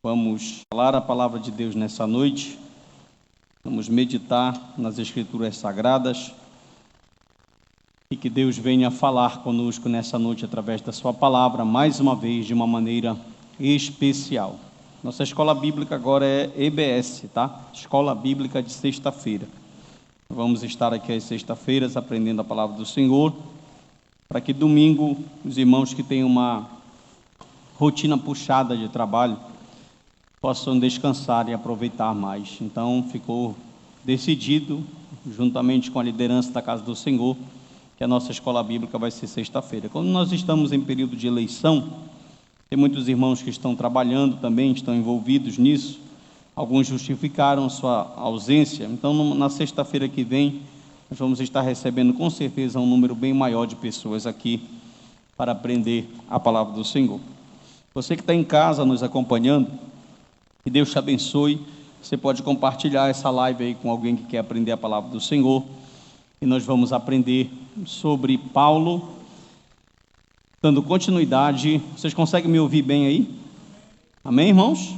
Vamos falar a palavra de Deus nessa noite, vamos meditar nas Escrituras Sagradas e que Deus venha falar conosco nessa noite através da sua palavra, mais uma vez, de uma maneira especial. Nossa escola bíblica agora é EBS, tá? Escola Bíblica de Sexta-feira. Vamos estar aqui às sexta-feiras aprendendo a palavra do Senhor, para que domingo os irmãos que têm uma rotina puxada de trabalho possam descansar e aproveitar mais. Então ficou decidido, juntamente com a liderança da Casa do Senhor, que a nossa escola bíblica vai ser sexta-feira. Quando nós estamos em período de eleição, tem muitos irmãos que estão trabalhando também, estão envolvidos nisso. Alguns justificaram sua ausência. Então, na sexta-feira que vem, nós vamos estar recebendo com certeza um número bem maior de pessoas aqui para aprender a palavra do Senhor. Você que está em casa nos acompanhando, que Deus te abençoe. Você pode compartilhar essa live aí com alguém que quer aprender a palavra do Senhor. E nós vamos aprender sobre Paulo, dando continuidade. Vocês conseguem me ouvir bem aí? Amém, irmãos?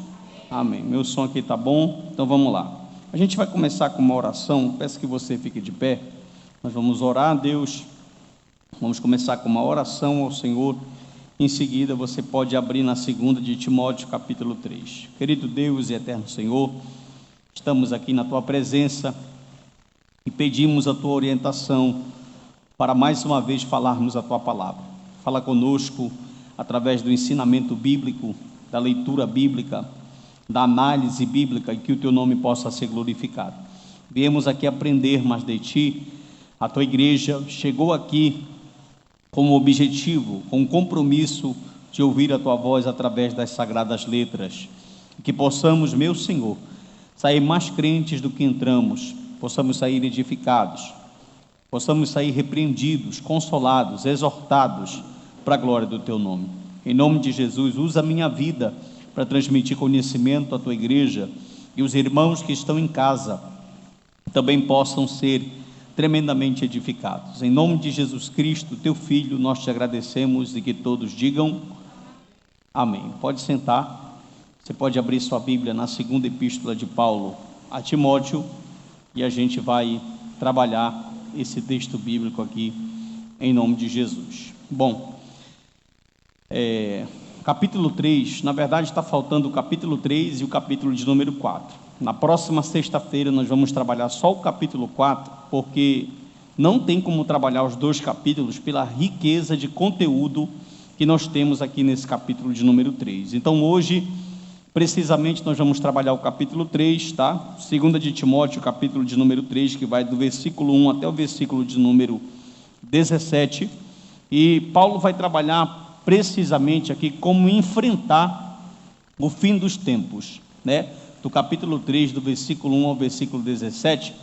Amém. Meu som aqui está bom, então vamos lá. A gente vai começar com uma oração. Peço que você fique de pé. Nós vamos orar a Deus. Vamos começar com uma oração ao Senhor. Em seguida, você pode abrir na 2 de Timóteo, capítulo 3. Querido Deus e eterno Senhor, estamos aqui na Tua presença e pedimos a Tua orientação para mais uma vez falarmos a Tua palavra. Fala conosco através do ensinamento bíblico, da leitura bíblica, da análise bíblica, e que o Teu nome possa ser glorificado. Viemos aqui aprender mais de Ti. A Tua igreja chegou aqui com o objetivo, com o compromisso de ouvir a Tua voz através das sagradas letras. Que possamos, meu Senhor, sair mais crentes do que entramos, possamos sair edificados, possamos sair repreendidos, consolados, exortados para a glória do Teu nome. Em nome de Jesus, usa a minha vida para transmitir conhecimento à Tua igreja, e os irmãos que estão em casa também possam ser tremendamente edificados. Em nome de Jesus Cristo, Teu Filho, nós Te agradecemos, e que todos digam amém. Pode sentar. Você pode abrir sua Bíblia na 2ª epístola de Paulo a Timóteo, e a gente vai trabalhar esse texto bíblico aqui em nome de Jesus. Bom, capítulo 3, na verdade está faltando o capítulo 3 e o capítulo de número 4. Na próxima sexta-feira nós vamos trabalhar só o capítulo 4, porque não tem como trabalhar os dois capítulos pela riqueza de conteúdo que nós temos aqui nesse capítulo de número 3. Então hoje, precisamente, nós vamos trabalhar o capítulo 3, tá? 2 de Timóteo, capítulo de número 3, que vai do versículo 1 até o versículo de número 17. E Paulo vai trabalhar precisamente aqui como enfrentar o fim dos tempos, né? Do capítulo 3, do versículo 1 ao versículo 17,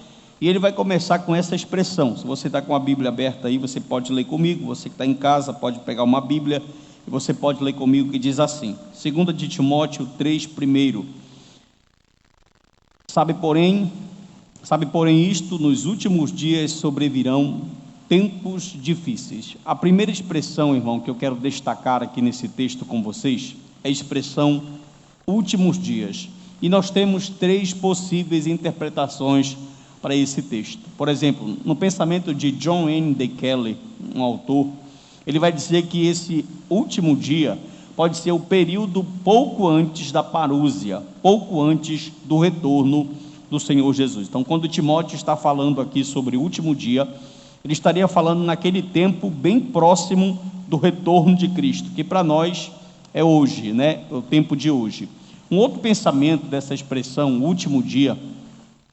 e ele vai começar com essa expressão. Se você está com a Bíblia aberta aí, você pode ler comigo. Você que está em casa pode pegar uma Bíblia e você pode ler comigo, que diz assim, 2 de Timóteo 3, primeiro. Sabe, porém isto, nos últimos dias sobrevirão tempos difíceis. A primeira expressão, irmão, que eu quero destacar aqui nesse texto com vocês, é a expressão últimos dias. E nós temos 3 possíveis interpretações para esse texto. Por exemplo, no pensamento de John N. D. Kelly, um autor, ele vai dizer que esse último dia pode ser o período pouco antes da parúzia, pouco antes do retorno do Senhor Jesus. Então, quando Timóteo está falando aqui sobre o último dia, ele estaria falando naquele tempo bem próximo do retorno de Cristo, que para nós é hoje, né? O tempo de hoje. Um outro pensamento dessa expressão, último dia,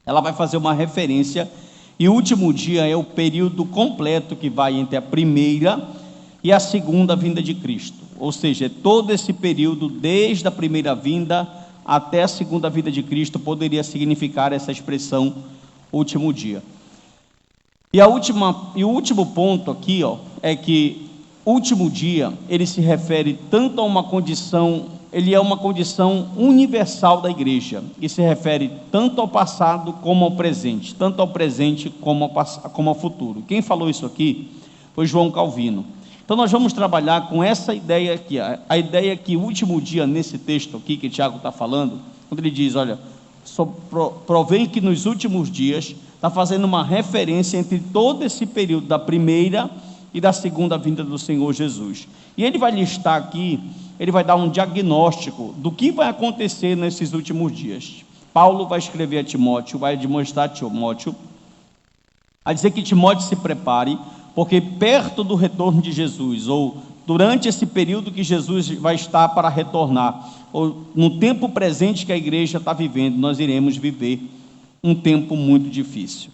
ela vai fazer uma referência, e o último dia é o período completo que vai entre a primeira e a segunda vinda de Cristo. Ou seja, todo esse período, desde a primeira vinda até a segunda vinda de Cristo, poderia significar essa expressão último dia. E o último ponto aqui, é que último dia, ele se refere tanto a uma condição, ele é uma condição universal da igreja, e se refere tanto ao passado como ao presente, tanto ao presente como ao futuro. Quem falou isso aqui foi João Calvino. Então nós vamos trabalhar com essa ideia aqui, a ideia que o último dia, nesse texto aqui que Tiago está falando, quando ele diz, olha, provém que nos últimos dias, está fazendo uma referência entre todo esse período da primeira e da segunda vinda do Senhor Jesus. E ele vai listar aqui, ele vai dar um diagnóstico do que vai acontecer nesses últimos dias. Paulo vai escrever a Timóteo, vai demonstrar a Timóteo, a dizer que Timóteo se prepare, porque perto do retorno de Jesus, ou durante esse período que Jesus vai estar para retornar, ou no tempo presente que a igreja está vivendo, nós iremos viver um tempo muito difícil.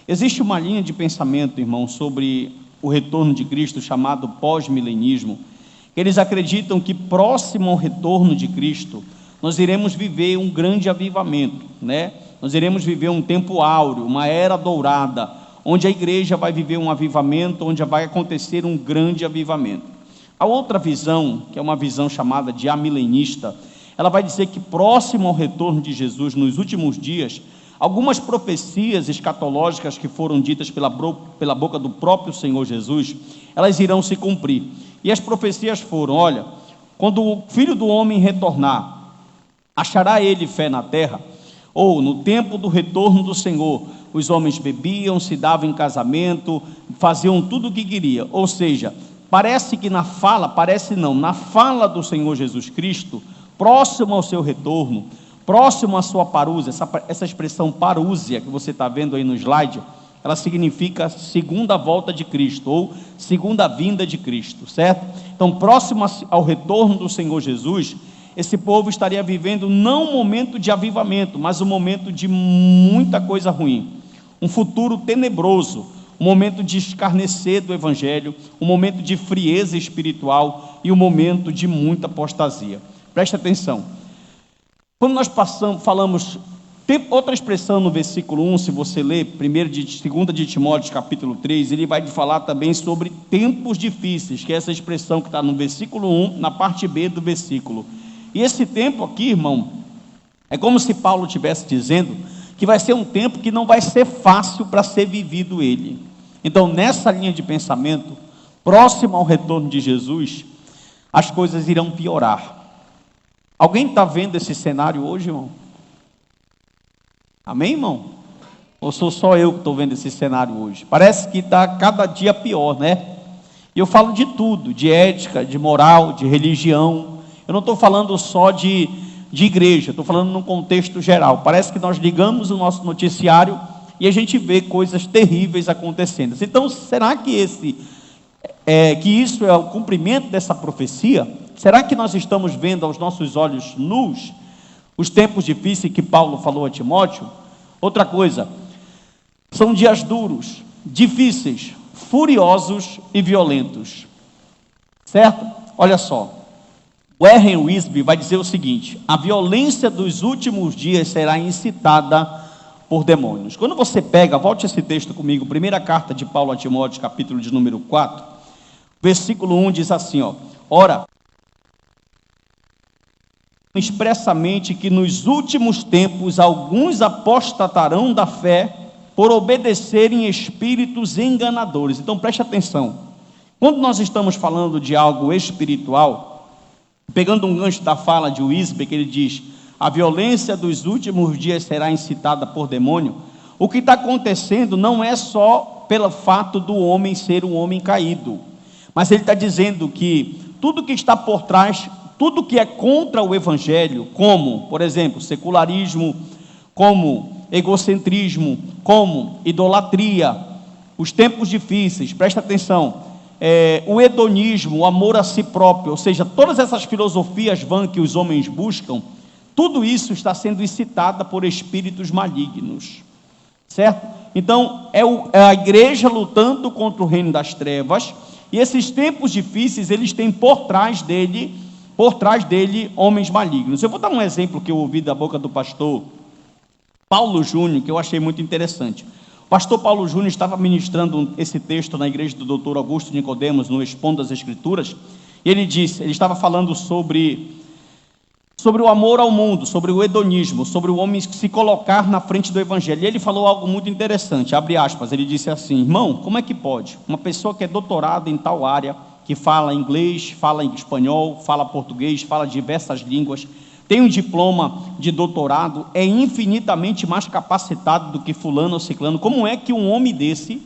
Existe uma linha de pensamento, irmão, sobre o retorno de Cristo, chamado pós-milenismo. Eles acreditam que próximo ao retorno de Cristo, nós iremos viver um grande avivamento, né? Nós iremos viver um tempo áureo, uma era dourada, onde a igreja vai viver um avivamento, onde vai acontecer um grande avivamento. A outra visão, que é uma visão chamada de amilenista, ela vai dizer que próximo ao retorno de Jesus, nos últimos dias, algumas profecias escatológicas que foram ditas pela boca do próprio Senhor Jesus, elas irão se cumprir. E as profecias foram, olha, quando o Filho do Homem retornar, achará ele fé na terra? Ou no tempo do retorno do Senhor, os homens bebiam, se davam em casamento, faziam tudo o que queria. Ou seja, parece que na fala do Senhor Jesus Cristo, próximo ao seu retorno, próximo à sua parúzia, essa expressão parúzia que você está vendo aí no slide, ela significa segunda volta de Cristo, ou segunda vinda de Cristo, certo? Então, próximo ao retorno do Senhor Jesus, esse povo estaria vivendo não um momento de avivamento, mas um momento de muita coisa ruim, um futuro tenebroso, um momento de escarnecer do Evangelho, um momento de frieza espiritual e um momento de muita apostasia. Preste atenção. Quando nós falamos, tem outra expressão no versículo 1, se você ler, 2 de Timóteo, capítulo 3, ele vai falar também sobre tempos difíceis, que é essa expressão que está no versículo 1, na parte B do versículo. E esse tempo aqui, irmão, é como se Paulo estivesse dizendo que vai ser um tempo que não vai ser fácil para ser vivido ele. Então, nessa linha de pensamento, próximo ao retorno de Jesus, as coisas irão piorar. Alguém está vendo esse cenário hoje, irmão? Amém, irmão? Ou sou só eu que estou vendo esse cenário hoje? Parece que está cada dia pior, né? E eu falo de tudo, de ética, de moral, de religião. Eu não estou falando só de igreja, estou falando num contexto geral. Parece que nós ligamos o nosso noticiário e a gente vê coisas terríveis acontecendo. Então, será que isso é o cumprimento dessa profecia? Será que nós estamos vendo aos nossos olhos nus os tempos difíceis que Paulo falou a Timóteo? Outra coisa, são dias duros, difíceis, furiosos e violentos, certo? Olha só, o Warren Wiersbe vai dizer o seguinte: a violência dos últimos dias será incitada por demônios. Quando você pega, volte esse texto comigo, primeira carta de Paulo a Timóteo, capítulo de número 4, versículo 1 diz assim, ó: ora, expressamente que nos últimos tempos alguns apostatarão da fé por obedecerem espíritos enganadores. Então preste atenção, quando nós estamos falando de algo espiritual, pegando um gancho da fala de Wiersbe, que ele diz, a violência dos últimos dias será incitada por demônio, o que está acontecendo não é só pelo fato do homem ser um homem caído, mas ele está dizendo que tudo que está por trás, tudo que é contra o Evangelho, como, por exemplo, secularismo, como egocentrismo, como idolatria, os tempos difíceis, presta atenção, o hedonismo, o amor a si próprio, ou seja, todas essas filosofias vãs que os homens buscam, tudo isso está sendo incitado por espíritos malignos, certo? Então, é a igreja lutando contra o reino das trevas, e esses tempos difíceis, eles têm por trás dele homens malignos. Eu vou dar um exemplo que eu ouvi da boca do pastor Paulo Júnior, que eu achei muito interessante. O pastor Paulo Júnior estava ministrando esse texto na igreja do Dr. Augusto Nicodemos, no Expondo as Escrituras, e ele estava falando sobre o amor ao mundo, sobre o hedonismo, sobre o homem se colocar na frente do Evangelho. E ele falou algo muito interessante, abre aspas, ele disse assim: irmão, como é que pode uma pessoa que é doutorada em tal área, que fala inglês, fala espanhol, fala português, fala diversas línguas, tem um diploma de doutorado, é infinitamente mais capacitado do que fulano ou ciclano. Como é que um homem desse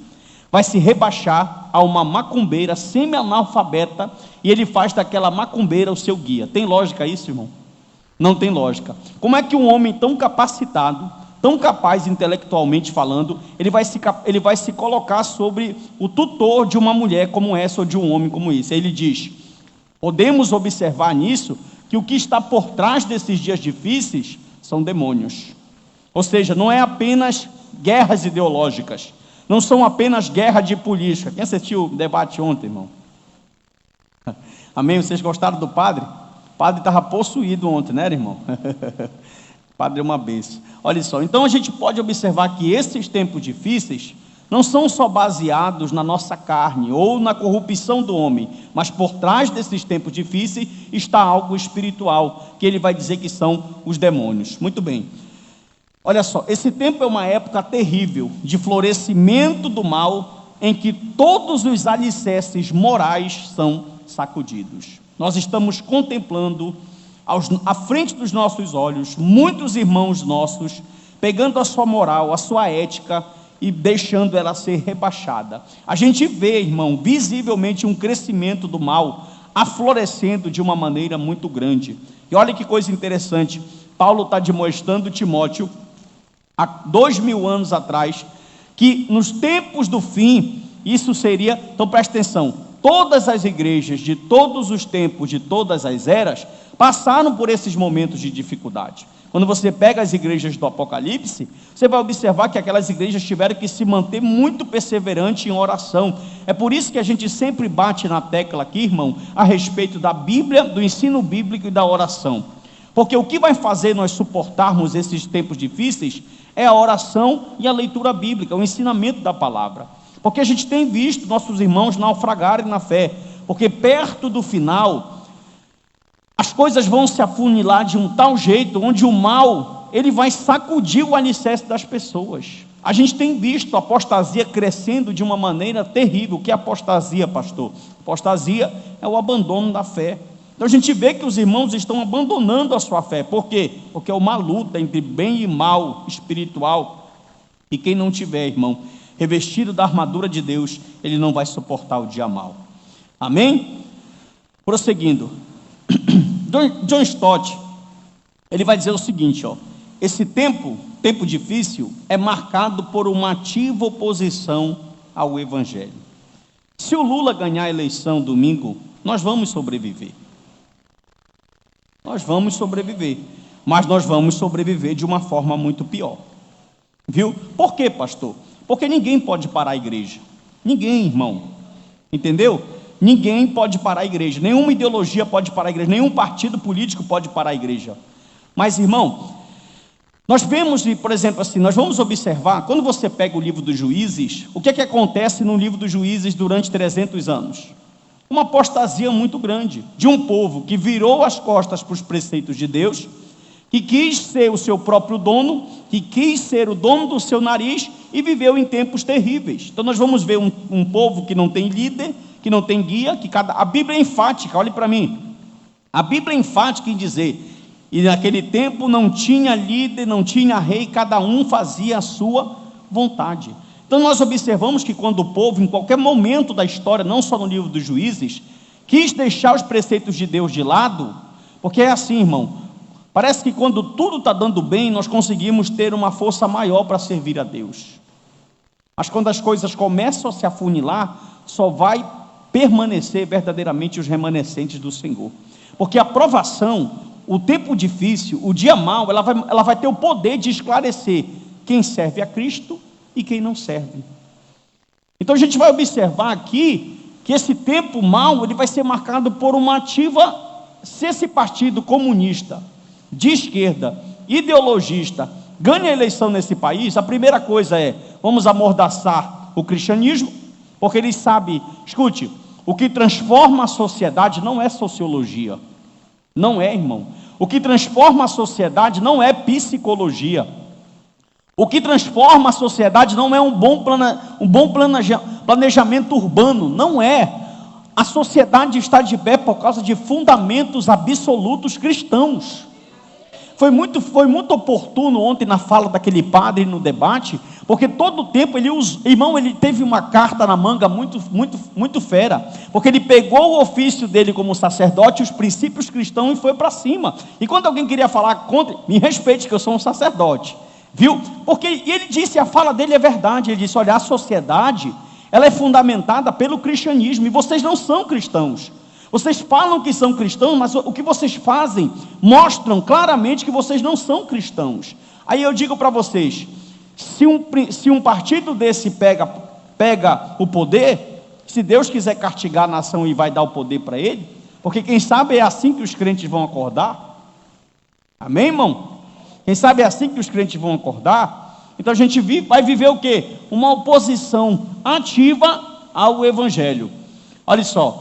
vai se rebaixar a uma macumbeira semi-analfabeta e ele faz daquela macumbeira o seu guia? Tem lógica isso, irmão? Não tem lógica. Como é que um homem tão capacitado, tão capaz intelectualmente falando, ele vai se colocar sobre o tutor de uma mulher como essa ou de um homem como esse? Aí ele diz, podemos observar nisso que o que está por trás desses dias difíceis são demônios. Ou seja, não é apenas guerras ideológicas, não são apenas guerra de política. Quem assistiu o debate ontem, irmão? Amém? Vocês gostaram do padre? O padre estava possuído ontem, né, irmão? O padre é uma bênção. Olha só, então a gente pode observar que esses tempos difíceis não são só baseados na nossa carne ou na corrupção do homem, mas por trás desses tempos difíceis está algo espiritual, que ele vai dizer que são os demônios. Muito bem. Olha só, esse tempo é uma época terrível de florescimento do mal, em que todos os alicerces morais são sacudidos. Nós estamos contemplando, à frente dos nossos olhos, muitos irmãos nossos pegando a sua moral, a sua ética e deixando ela ser rebaixada. A gente vê, irmão, visivelmente um crescimento do mal aflorescendo de uma maneira muito grande. E olha que coisa interessante, Paulo está demonstrando Timóteo, há 2000 anos atrás, que nos tempos do fim, isso seria, então presta atenção, todas as igrejas de todos os tempos, de todas as eras, passaram por esses momentos de dificuldade. Quando você pega as igrejas do Apocalipse, você vai observar que aquelas igrejas tiveram que se manter muito perseverante em oração. É por isso que a gente sempre bate na tecla aqui, irmão, a respeito da Bíblia, do ensino bíblico e da oração. Porque o que vai fazer nós suportarmos esses tempos difíceis é a oração e a leitura bíblica, o ensinamento da palavra. Porque a gente tem visto nossos irmãos naufragarem na fé, porque perto do final as coisas vão se afunilar de um tal jeito, onde o mal, ele vai sacudir o alicerce das pessoas. A gente tem visto a apostasia crescendo de uma maneira terrível. O que é apostasia, pastor? Apostasia é o abandono da fé. Então a gente vê que os irmãos estão abandonando a sua fé. Por quê? Porque é uma luta entre bem e mal espiritual. E quem não tiver, irmão, revestido da armadura de Deus, ele não vai suportar o dia mal. Amém? Prosseguindo. John Stott, ele vai dizer o seguinte, ó, esse tempo difícil é marcado por uma ativa oposição ao Evangelho. Se o Lula ganhar a eleição domingo, nós vamos sobreviver. Nós vamos sobreviver, mas nós vamos sobreviver de uma forma muito pior. Viu? Por quê, pastor? Porque ninguém pode parar a igreja. Ninguém, irmão. Entendeu? Ninguém pode parar a igreja, nenhuma ideologia pode parar a igreja, nenhum partido político pode parar a igreja. Mas, irmão, nós vemos, por exemplo, assim, nós vamos observar, quando você pega o livro dos Juízes, o que é que acontece no livro dos Juízes durante 300 anos? Uma apostasia muito grande, de um povo que virou as costas para os preceitos de Deus, que quis ser o seu próprio dono, que quis ser o dono do seu nariz e viveu em tempos terríveis. Então nós vamos ver um povo que não tem líder, que não tem guia, a Bíblia é enfática, olhe para mim, a Bíblia é enfática em dizer, e naquele tempo não tinha líder, não tinha rei, cada um fazia a sua vontade. Então nós observamos que quando o povo, em qualquer momento da história, não só no livro dos Juízes, quis deixar os preceitos de Deus de lado, porque é assim, irmão, parece que quando tudo está dando bem, nós conseguimos ter uma força maior para servir a Deus, mas quando as coisas começam a se afunilar, só vai permanecer verdadeiramente os remanescentes do Senhor, porque a provação, o tempo difícil, o dia mau, ela vai ter o poder de esclarecer quem serve a Cristo e quem não serve. Então a gente vai observar aqui que esse tempo mau, ele vai ser marcado por uma ativa, se esse partido comunista, de esquerda, ideologista, ganha a eleição nesse país, a primeira coisa é, vamos amordaçar o cristianismo, porque eles sabem, escute, o que transforma a sociedade não é sociologia, não é, irmão, o que transforma a sociedade não é psicologia, o que transforma a sociedade não é um bom planejamento urbano, não é. A sociedade está de pé por causa de fundamentos absolutos cristãos. Foi muito oportuno ontem na fala daquele padre no debate, porque todo o tempo ele teve uma carta na manga muito fera, porque ele pegou o ofício dele como sacerdote, os princípios cristãos, e foi para cima. E quando alguém queria falar contra, me respeite que eu sou um sacerdote, viu? Porque ele disse, a fala dele é verdade, ele disse, olha, a sociedade, ela é fundamentada pelo cristianismo, e vocês não são cristãos. Vocês falam que são cristãos, mas o que vocês fazem mostram claramente que vocês não são cristãos. Aí eu digo para vocês, se um partido desse pega o poder, se Deus quiser castigar a nação e vai dar o poder para ele, porque quem sabe é assim que os crentes vão acordar. Amém, irmão? Quem sabe é assim que os crentes vão acordar. Então a gente vai viver o quê? Uma oposição ativa ao evangelho. Olha só.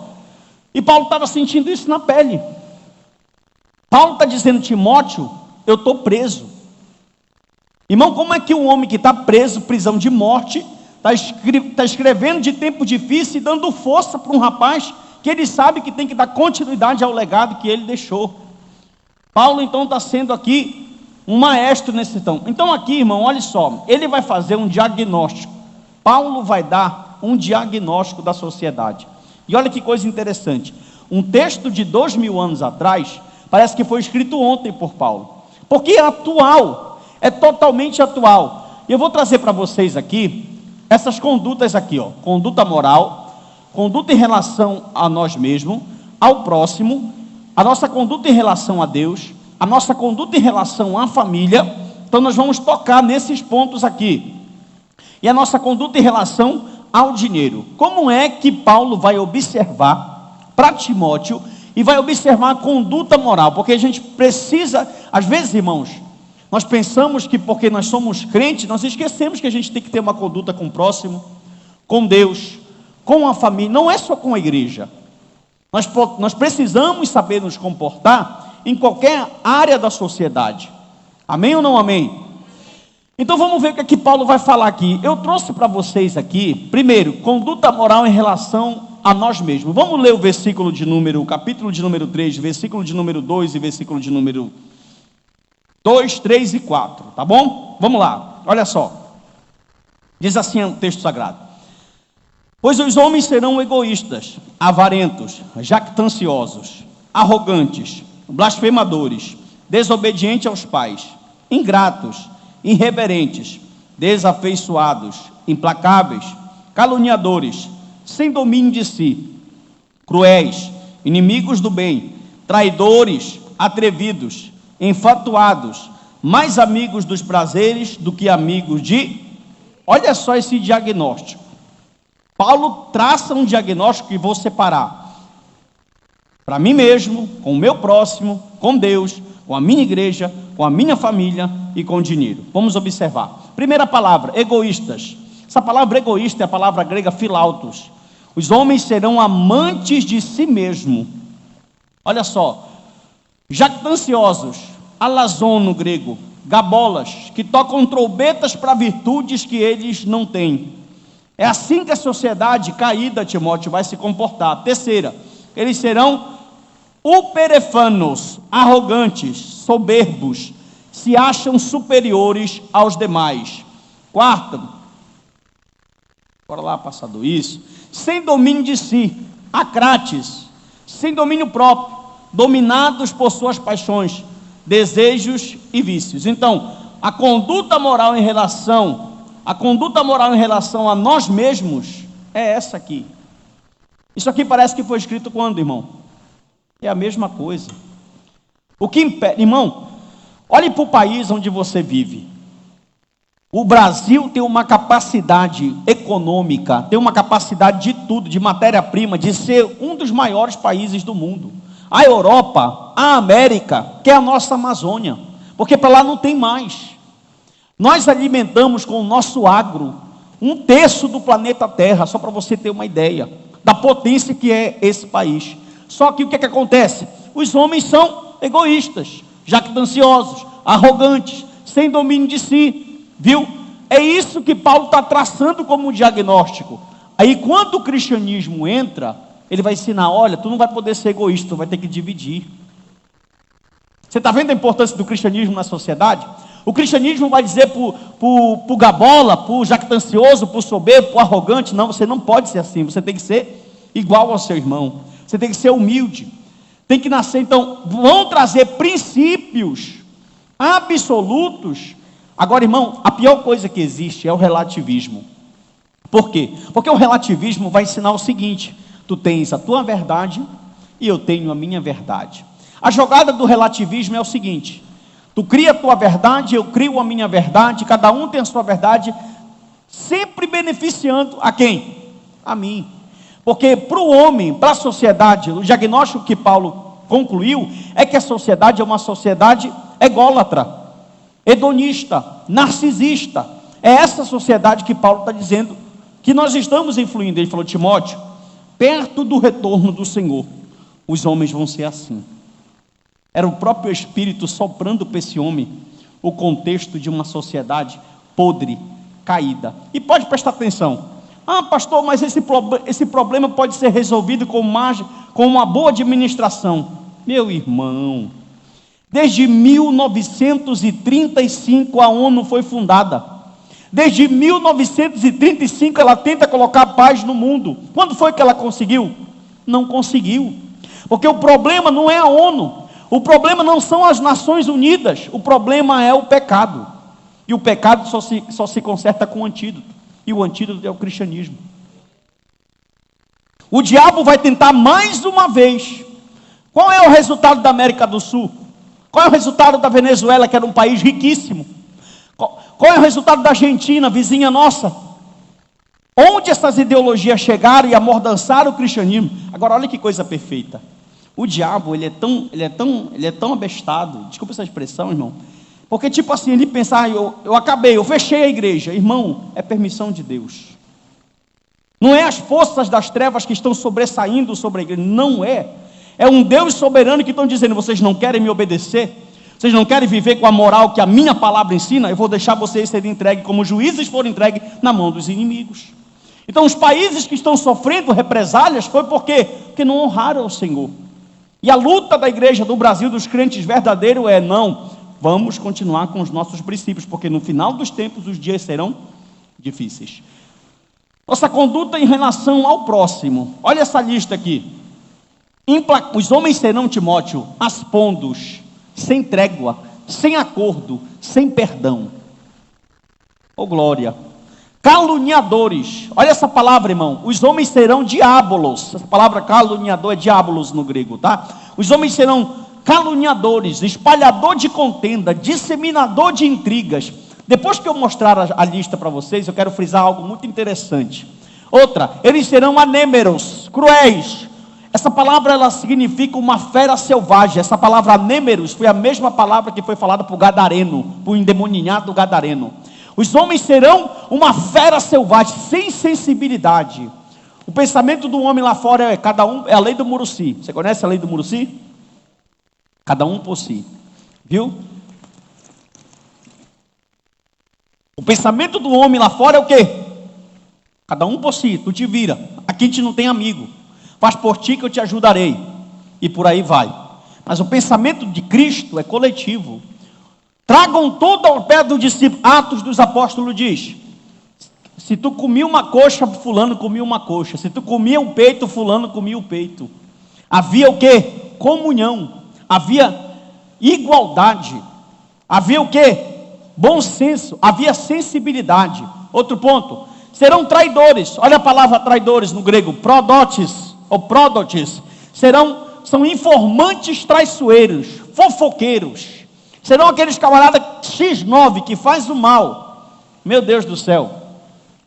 E Paulo estava sentindo isso na pele. Paulo está dizendo, Timóteo, eu estou preso. Irmão, como é que um homem que está preso, prisão de morte, está escrevendo de tempo difícil e dando força para um rapaz que ele sabe que tem que dar continuidade ao legado que ele deixou? Paulo então está sendo aqui um maestro nesse tom. Então aqui, irmão, olha só, ele vai fazer um diagnóstico. Paulo vai dar um diagnóstico da sociedade. E olha que coisa interessante, um texto de 2000 anos atrás, parece que foi escrito ontem por Paulo, porque é atual, é totalmente atual. E eu vou trazer para vocês aqui, essas condutas aqui, ó, conduta moral, conduta em relação a nós mesmos, ao próximo, a nossa conduta em relação a Deus, a nossa conduta em relação à família. Então nós vamos tocar nesses pontos aqui, e a nossa conduta em relação ao dinheiro. Como é que Paulo vai observar para Timóteo e vai observar a conduta moral? Porque a gente precisa, às vezes, irmãos, nós pensamos que porque nós somos crentes, nós esquecemos que a gente tem que ter uma conduta com o próximo, com Deus, com a família, não é só com a igreja. Nós precisamos saber nos comportar em qualquer área da sociedade. Amém ou não amém? Então vamos ver o que Paulo vai falar aqui. Eu trouxe para vocês aqui, primeiro, conduta moral em relação a nós mesmos. Vamos ler o capítulo de número 3, versículo de número 2 e versículo de número 2, 3 e 4, tá bom? Vamos lá, olha só. Diz assim o texto sagrado: pois os homens serão egoístas, avarentos, jactanciosos, arrogantes, blasfemadores, desobedientes aos pais, ingratos, irreverentes, desafeiçoados, implacáveis, caluniadores, sem domínio de si, cruéis, inimigos do bem, traidores, atrevidos, enfatuados, mais amigos dos prazeres do que amigos de... Olha só esse diagnóstico. Paulo traça um diagnóstico que vou separar para mim mesmo, com o meu próximo, com Deus, com a minha igreja, com a minha família e com o dinheiro. Vamos observar. Primeira palavra, egoístas. Essa palavra egoísta é a palavra grega philautos. Os homens serão amantes de si mesmo. Olha só, jactanciosos, alazon no grego, gabolas, que tocam trombetas para virtudes que eles não têm. É assim que a sociedade caída, Timóteo, vai se comportar. Terceira, eles serão uperefanos, arrogantes, soberbos, se acham superiores aos demais. Quarta, bora lá, passador, isso, sem domínio de si, acrates, sem domínio próprio, dominados por suas paixões, desejos e vícios. Então, a conduta moral em relação a nós mesmos é essa aqui. Isso aqui parece que foi escrito quando, irmão? É a mesma coisa. O que impede, irmão, olhe para o país onde você vive. O Brasil tem uma capacidade econômica, tem uma capacidade de tudo, de matéria-prima, de ser um dos maiores países do mundo. A Europa, a América, que é a nossa Amazônia, porque para lá não tem mais. Nós alimentamos com o nosso agro 1/3 do planeta Terra, só para você ter uma ideia da potência que é esse país. Só que o que acontece? Os homens são egoístas, jactanciosos, arrogantes, sem domínio de si, viu? É isso que Paulo está traçando como diagnóstico. Aí quando o cristianismo entra, Ele vai ensinar: olha, tu não vai poder ser egoísta, tu vai ter que dividir. Você está vendo a importância do cristianismo na sociedade? O cristianismo vai dizer para o gabola, para o jactancioso, para o soberbo, para o arrogante: não, você não pode ser assim, você tem que ser igual ao seu irmão, você tem que ser humilde, tem que nascer. Então, vão trazer princípios absolutos. Agora, irmão, a pior coisa que existe é o relativismo. Por quê? Porque o relativismo vai ensinar o seguinte: tu tens a tua verdade e eu tenho a minha verdade. A jogada do relativismo é o seguinte: tu cria a tua verdade, eu crio a minha verdade, cada um tem a sua verdade, sempre beneficiando a quem? A mim. Porque para o homem, para a sociedade, o diagnóstico que Paulo concluiu é que a sociedade é uma sociedade ególatra, hedonista, narcisista. É essa sociedade que Paulo está dizendo que nós estamos influindo. Ele falou: Timóteo, perto do retorno do Senhor, os homens vão ser assim. Era o próprio Espírito soprando para esse homem o contexto de uma sociedade podre, caída. E pode prestar atenção: ah, pastor, mas esse problema pode ser resolvido com uma boa administração. Meu irmão, desde 1935 a ONU foi fundada. Desde 1935 ela tenta colocar paz no mundo. Quando foi que ela conseguiu? Não conseguiu. Porque o problema não é a ONU. O problema não são as Nações Unidas. O problema é o pecado. E o pecado só se conserta com o antídoto. E o antídoto é o cristianismo. O diabo vai tentar mais uma vez. Qual é o resultado da América do Sul? Qual é o resultado da Venezuela, que era um país riquíssimo? Qual é o resultado da Argentina, vizinha nossa? Onde essas ideologias chegaram e amordançaram o cristianismo? Agora, olha que coisa perfeita. O diabo, ele é tão abestado, desculpa essa expressão, irmão, porque tipo assim, ele pensa: eu fechei a igreja. Irmão, é permissão de Deus. Não é as forças das trevas que estão sobressaindo sobre a igreja, não é. É um Deus soberano que estão dizendo: vocês não querem me obedecer? Vocês não querem viver com a moral que a minha palavra ensina? Eu vou deixar vocês serem entregues como juízes foram entregues na mão dos inimigos. Então os países que estão sofrendo represálias foi porque não honraram o Senhor. E a luta da igreja do Brasil, dos crentes verdadeiros, é: não, vamos continuar com os nossos princípios, porque no final dos tempos os dias serão difíceis. Nossa conduta em relação ao próximo, olha essa lista aqui: os homens serão, Timóteo, aspondos, sem trégua, sem acordo, sem perdão. Oh glória! Caluniadores, olha essa palavra, irmão: os homens serão diabolos. Essa palavra caluniador é diabolos no grego, tá? Os homens serão caluniadores, espalhador de contenda, disseminador de intrigas. Depois que eu mostrar a lista para vocês, eu quero frisar algo muito interessante. Outra: eles serão anêmeros, cruéis. Essa palavra, ela significa uma fera selvagem. Essa palavra anêmeros foi a mesma palavra que foi falada para o gadareno, para o endemoninhado gadareno. Os homens serão uma fera selvagem, sem sensibilidade. O pensamento do homem lá fora é: cada um, é a lei do Muruci. Você conhece a lei do Muruci? Cada um por si, viu? O pensamento do homem lá fora é o quê? Cada um por si, tu te vira. Aqui a gente não tem amigo. Faz por ti que eu te ajudarei. E por aí vai. Mas o pensamento de Cristo é coletivo. Tragam tudo ao pé do discípulo. Atos dos Apóstolos diz: se tu comia uma coxa, fulano comia uma coxa. Se tu comia o peito, fulano comia o peito. Havia o quê? Comunhão. Havia igualdade. Havia o quê? Bom senso. Havia sensibilidade. Outro ponto: serão traidores. Olha a palavra traidores no grego: prodotes ou pródotes. São informantes traiçoeiros, fofoqueiros. Serão aqueles camaradas X9 que faz o mal. Meu Deus do céu.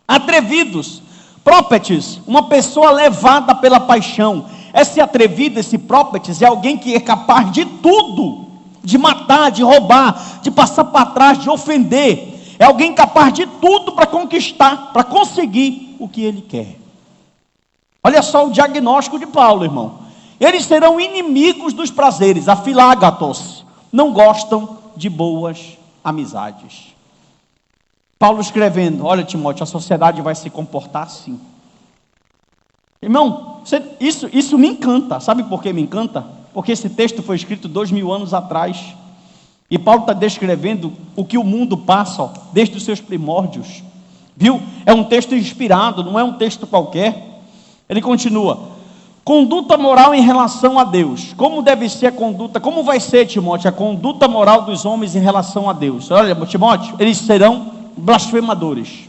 Atrevidos, própetes, uma pessoa levada pela paixão. Esse atrevido, esse própetes, é alguém que é capaz de tudo: de matar, de roubar, de passar para trás, de ofender. É alguém capaz de tudo para conquistar, para conseguir o que ele quer. Olha só o diagnóstico de Paulo, irmão. Eles serão inimigos dos prazeres, afilágatos, não gostam de boas amizades. Paulo escrevendo: olha, Timóteo, a sociedade vai se comportar assim. Irmão, isso me encanta. Sabe por que me encanta? Porque esse texto foi escrito 2000 anos atrás. E Paulo está descrevendo o que o mundo passa, ó, desde os seus primórdios. Viu? É um texto inspirado, não é um texto qualquer. Ele continua: conduta moral em relação a Deus. Como deve ser a conduta? Como vai ser, Timóteo, a conduta moral dos homens em relação a Deus? Olha, Timóteo, eles serão blasfemadores.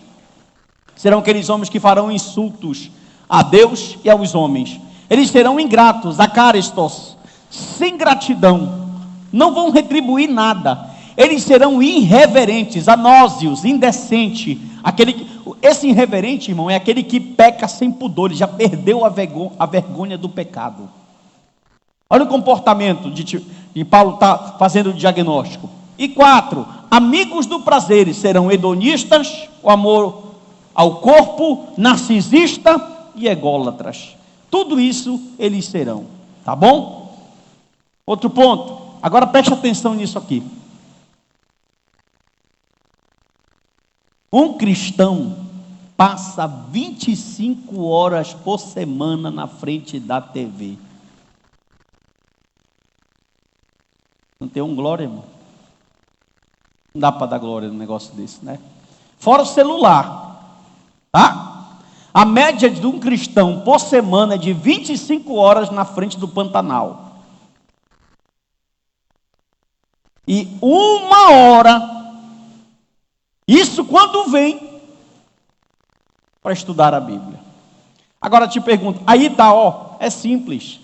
Serão aqueles homens que farão insultos a Deus e aos homens. Eles serão ingratos, acaristos, sem gratidão. Não vão retribuir nada. Eles serão irreverentes, anósios, indecente. Esse irreverente, irmão, é aquele que peca sem pudor. Ele já perdeu a vergonha do pecado. Olha o comportamento de Paulo está fazendo o diagnóstico. E 4, amigos do prazer, serão hedonistas, o amor ao corpo, narcisista e ególatras. Tudo isso eles serão, tá bom? Outro ponto, agora preste atenção nisso aqui. Um cristão passa 25 horas por semana na frente da TV. Não tem glória, irmão? Não dá para dar glória num negócio desse, né? Fora o celular, tá? A média de um cristão por semana é de 25 horas na frente do Pantanal. E 1 hora, isso quando vem para estudar a Bíblia. Agora te pergunto, aí tá, ó, é simples.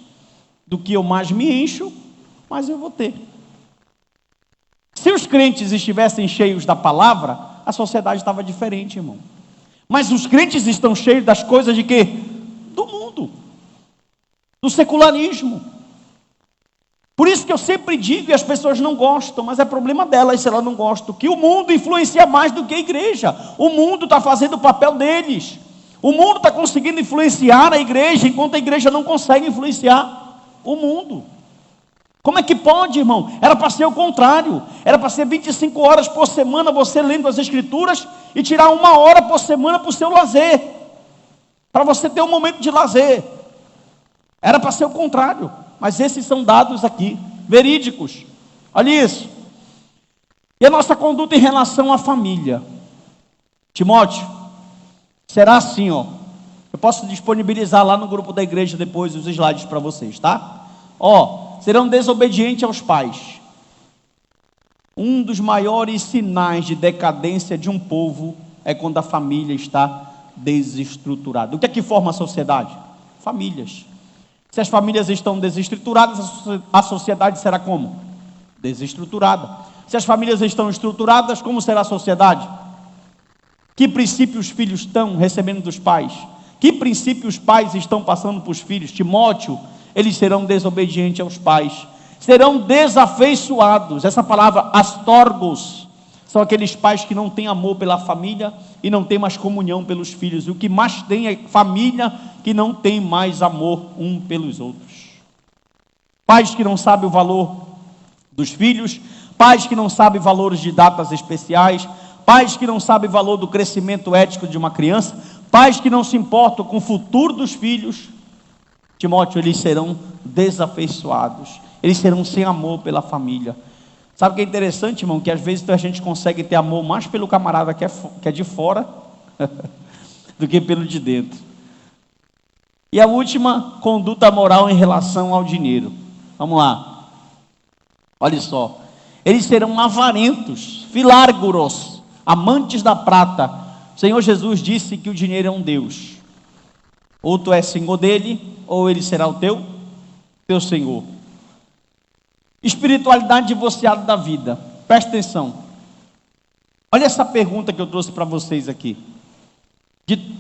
Do que eu mais me encho, mais eu vou ter. Se os crentes estivessem cheios da palavra, a sociedade estava diferente, irmão. Mas os crentes estão cheios das coisas de quê? Do mundo, do secularismo. Por isso que eu sempre digo, e as pessoas não gostam, mas é problema delas se elas não gostam, que o mundo influencia mais do que a igreja. O mundo está fazendo o papel deles. O mundo está conseguindo influenciar a igreja, enquanto a igreja não consegue influenciar o mundo. Como é que pode, irmão? Era para ser o contrário. Era para ser 25 horas por semana você lendo as escrituras e tirar 1 hora por semana para o seu lazer. Para você ter um momento de lazer. Era para ser o contrário. Mas esses são dados aqui, verídicos. Olha isso. E a nossa conduta em relação à família. Timóteo, será assim, ó. Eu posso disponibilizar lá no grupo da igreja depois os slides para vocês, tá? Ó, serão desobedientes aos pais. Um dos maiores sinais de decadência de um povo é quando a família está desestruturada. O que é que forma a sociedade? Famílias. Se as famílias estão desestruturadas, a sociedade será como? Desestruturada. Se as famílias estão estruturadas, como será a sociedade? Que princípios os filhos estão recebendo dos pais? Que princípios os pais estão passando para os filhos? Timóteo, eles serão desobedientes aos pais. Serão desafeiçoados. Essa palavra astorgos são aqueles pais que não têm amor pela família e não têm mais comunhão pelos filhos. E o que mais tem é família que não tem mais amor um pelos outros. Pais que não sabem o valor dos filhos, pais que não sabem valores de datas especiais, pais que não sabem o valor do crescimento ético de uma criança, pais que não se importam com o futuro dos filhos. Timóteo, eles serão desafeiçoados, eles serão sem amor pela família. Sabe o que é interessante, irmão? Que às vezes a gente consegue ter amor mais pelo camarada que é de fora do que pelo de dentro. E a última, conduta moral em relação ao dinheiro. Vamos lá. Olha só. Eles serão avarentos, filárguros, amantes da prata. O Senhor Jesus disse que o dinheiro é um Deus. Ou tu és senhor dele, ou ele será o teu senhor. Espiritualidade divorciada da vida. Presta atenção. Olha essa pergunta que eu trouxe para vocês aqui. De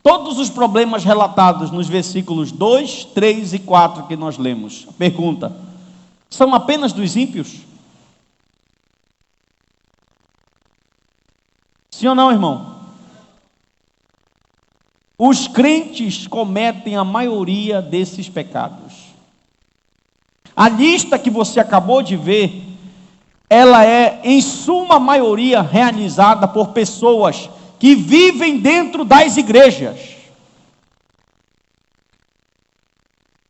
todos os problemas relatados nos versículos 2, 3 e 4 que nós lemos, a pergunta: são apenas dos ímpios? Sim ou não, irmão? Os crentes cometem a maioria desses pecados. A lista que você acabou de ver, ela é, em suma maioria, realizada por pessoas que vivem dentro das igrejas.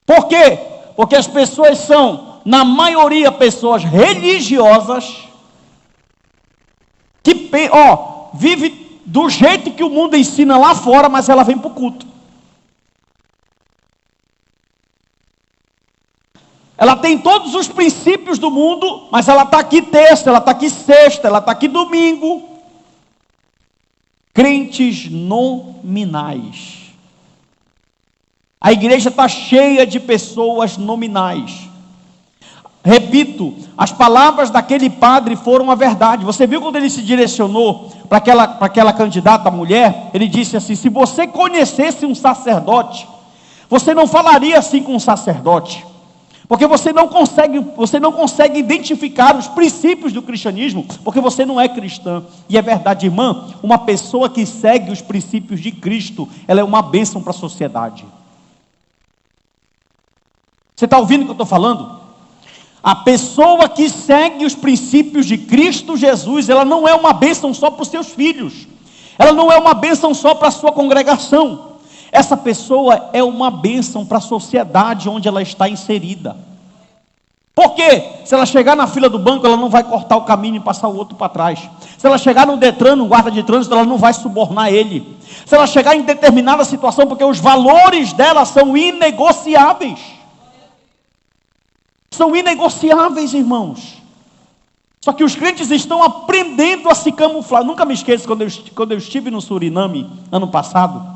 Por quê? Porque as pessoas são, na maioria, pessoas religiosas, que vive do jeito que o mundo ensina lá fora, mas ela vem para o culto. Ela tem todos os princípios do mundo, mas ela está aqui terça, ela está aqui sexta, ela está aqui domingo. Crentes nominais. A igreja está cheia de pessoas nominais. Repito, as palavras daquele padre foram a verdade. Você viu quando ele se direcionou para aquela candidata mulher? Ele disse assim: se você conhecesse um sacerdote, você não falaria assim com um sacerdote. Porque você não consegue identificar os princípios do cristianismo, porque você não é cristã. E é verdade, irmã, uma pessoa que segue os princípios de Cristo, ela é uma bênção para a sociedade. Você está ouvindo o que eu estou falando? A pessoa que segue os princípios de Cristo Jesus, ela não é uma bênção só para os seus filhos, ela não é uma bênção só para a sua congregação. Essa pessoa é uma bênção para a sociedade onde ela está inserida. Por quê? Se ela chegar na fila do banco, ela não vai cortar o caminho e passar o outro para trás. Se ela chegar no Detran, no guarda de trânsito, ela não vai subornar ele. Se ela chegar em determinada situação, porque os valores dela são inegociáveis. São inegociáveis, irmãos. Só que os crentes estão aprendendo a se camuflar. Nunca me esqueço, quando eu estive no Suriname, ano passado,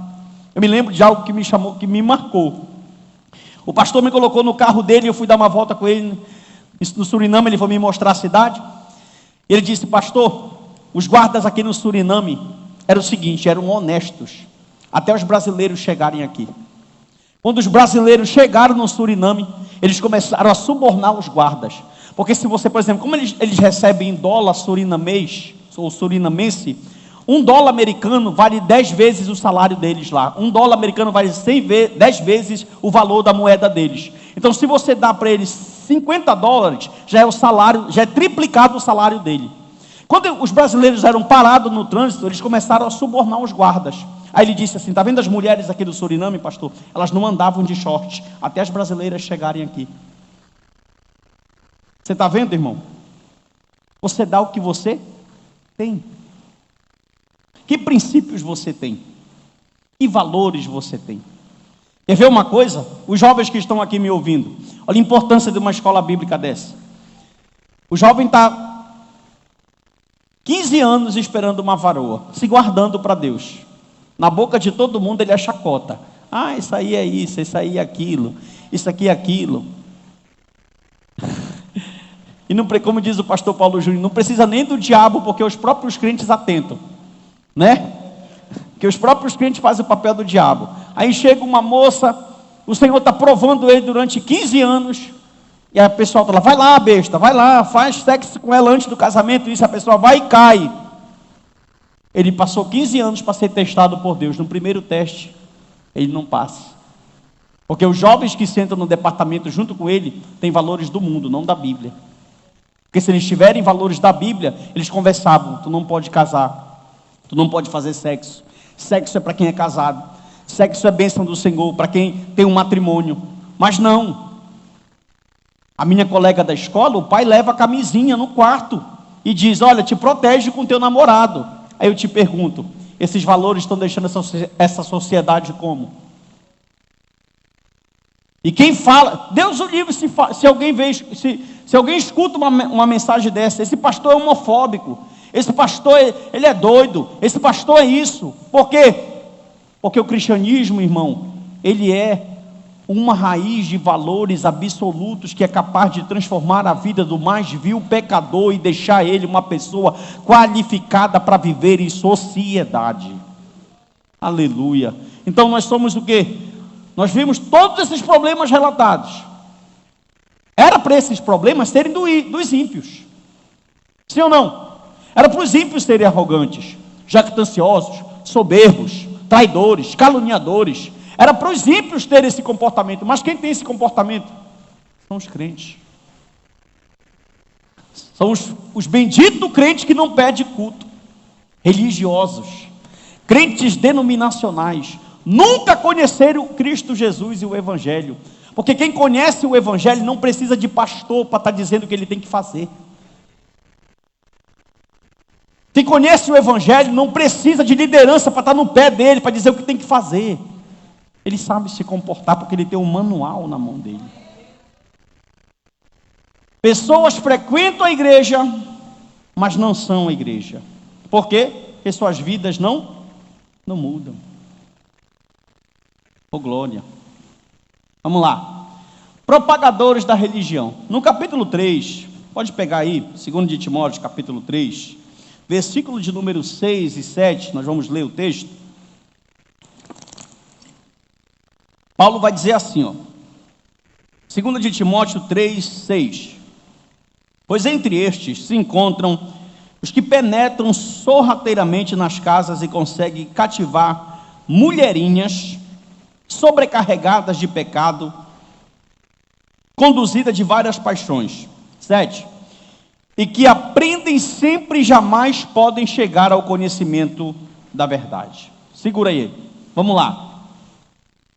eu me lembro de algo que me marcou. O pastor me colocou no carro dele, eu fui dar uma volta com ele no Suriname, ele foi me mostrar a cidade. Ele disse: pastor, os guardas aqui no Suriname eram o seguinte, eram honestos, até os brasileiros chegarem aqui. Quando os brasileiros chegaram no Suriname, eles começaram a subornar os guardas. Porque se você, por exemplo, como eles recebem em dólar surinamês, ou surinamense, $1 americano vale 10 vezes o salário deles lá. $1 americano vale 10 vezes o valor da moeda deles. Então, se você dá para eles $50, já é o salário, já é triplicado o salário dele. Quando os brasileiros eram parados no trânsito, eles começaram a subornar os guardas. Aí ele disse assim: está vendo as mulheres aqui do Suriname, pastor? Elas não andavam de short, até as brasileiras chegarem aqui. Você está vendo, irmão? Você dá o que você tem. Que princípios você tem? Que valores você tem? Quer ver uma coisa? Os jovens que estão aqui me ouvindo, olha a importância de uma escola bíblica dessa. O jovem está 15 anos esperando uma varoa, se guardando para Deus. Na boca de todo mundo ele é chacota. Ah, isso aí é isso aí é aquilo, isso aqui é aquilo. E não, como diz o pastor Paulo Júnior, não precisa nem do diabo, porque os próprios crentes atentam, né? Que os próprios crentes fazem o papel do diabo. Aí chega uma moça, o Senhor está provando ele durante 15 anos, e a pessoa está lá: vai lá, besta, vai lá, faz sexo com ela antes do casamento. Isso, a pessoa vai e cai. Ele passou 15 anos para ser testado por Deus. No primeiro teste, ele não passa. Porque os jovens que sentam no departamento junto com ele têm valores do mundo, não da Bíblia. Porque se eles tiverem valores da Bíblia, eles conversavam: tu não pode casar, tu não pode fazer sexo. Sexo é para quem é casado. Sexo é bênção do Senhor para quem tem um matrimônio. Mas não. A minha colega da escola, o pai leva a camisinha no quarto e diz: olha, te protege com teu namorado. Aí eu te pergunto, esses valores estão deixando essa sociedade como? E quem fala, Deus o livre se alguém vê, se alguém escuta uma mensagem dessa: esse pastor é homofóbico, esse pastor ele é doido, esse pastor é isso. Por quê? Porque o cristianismo, irmão, ele é uma raiz de valores absolutos que é capaz de transformar a vida do mais vil pecador e deixar ele uma pessoa qualificada para viver em sociedade. Aleluia. Então nós somos o quê? Nós vimos todos esses problemas relatados. Era para esses problemas serem dos ímpios. Sim ou não? Era para os ímpios serem arrogantes, jactanciosos, soberbos, traidores, caluniadores. Era para os ímpios terem esse comportamento. Mas quem tem esse comportamento? São os crentes. São os benditos crentes que não pedem culto. Religiosos. Crentes denominacionais. Nunca conheceram Cristo Jesus e o Evangelho. Porque quem conhece o Evangelho não precisa de pastor para estar dizendo o que ele tem que fazer. Quem conhece o Evangelho não precisa de liderança para estar no pé dele, para dizer o que tem que fazer. Ele sabe se comportar porque ele tem um manual na mão dele. Pessoas frequentam a igreja, mas não são a igreja. Por quê? Porque suas vidas não mudam. Oh, glória. Vamos lá. Propagadores da religião. No capítulo 3, pode pegar aí, 2 de Timóteo, capítulo 3, versículo de número 6 e 7, nós vamos ler o texto. Paulo vai dizer assim, ó. 2 de Timóteo 3, 6. Pois entre estes se encontram os que penetram sorrateiramente nas casas e conseguem cativar mulherinhas sobrecarregadas de pecado, conduzidas de várias paixões. 7. E que aprendem sempre e jamais podem chegar ao conhecimento da verdade. Segura aí. Vamos lá.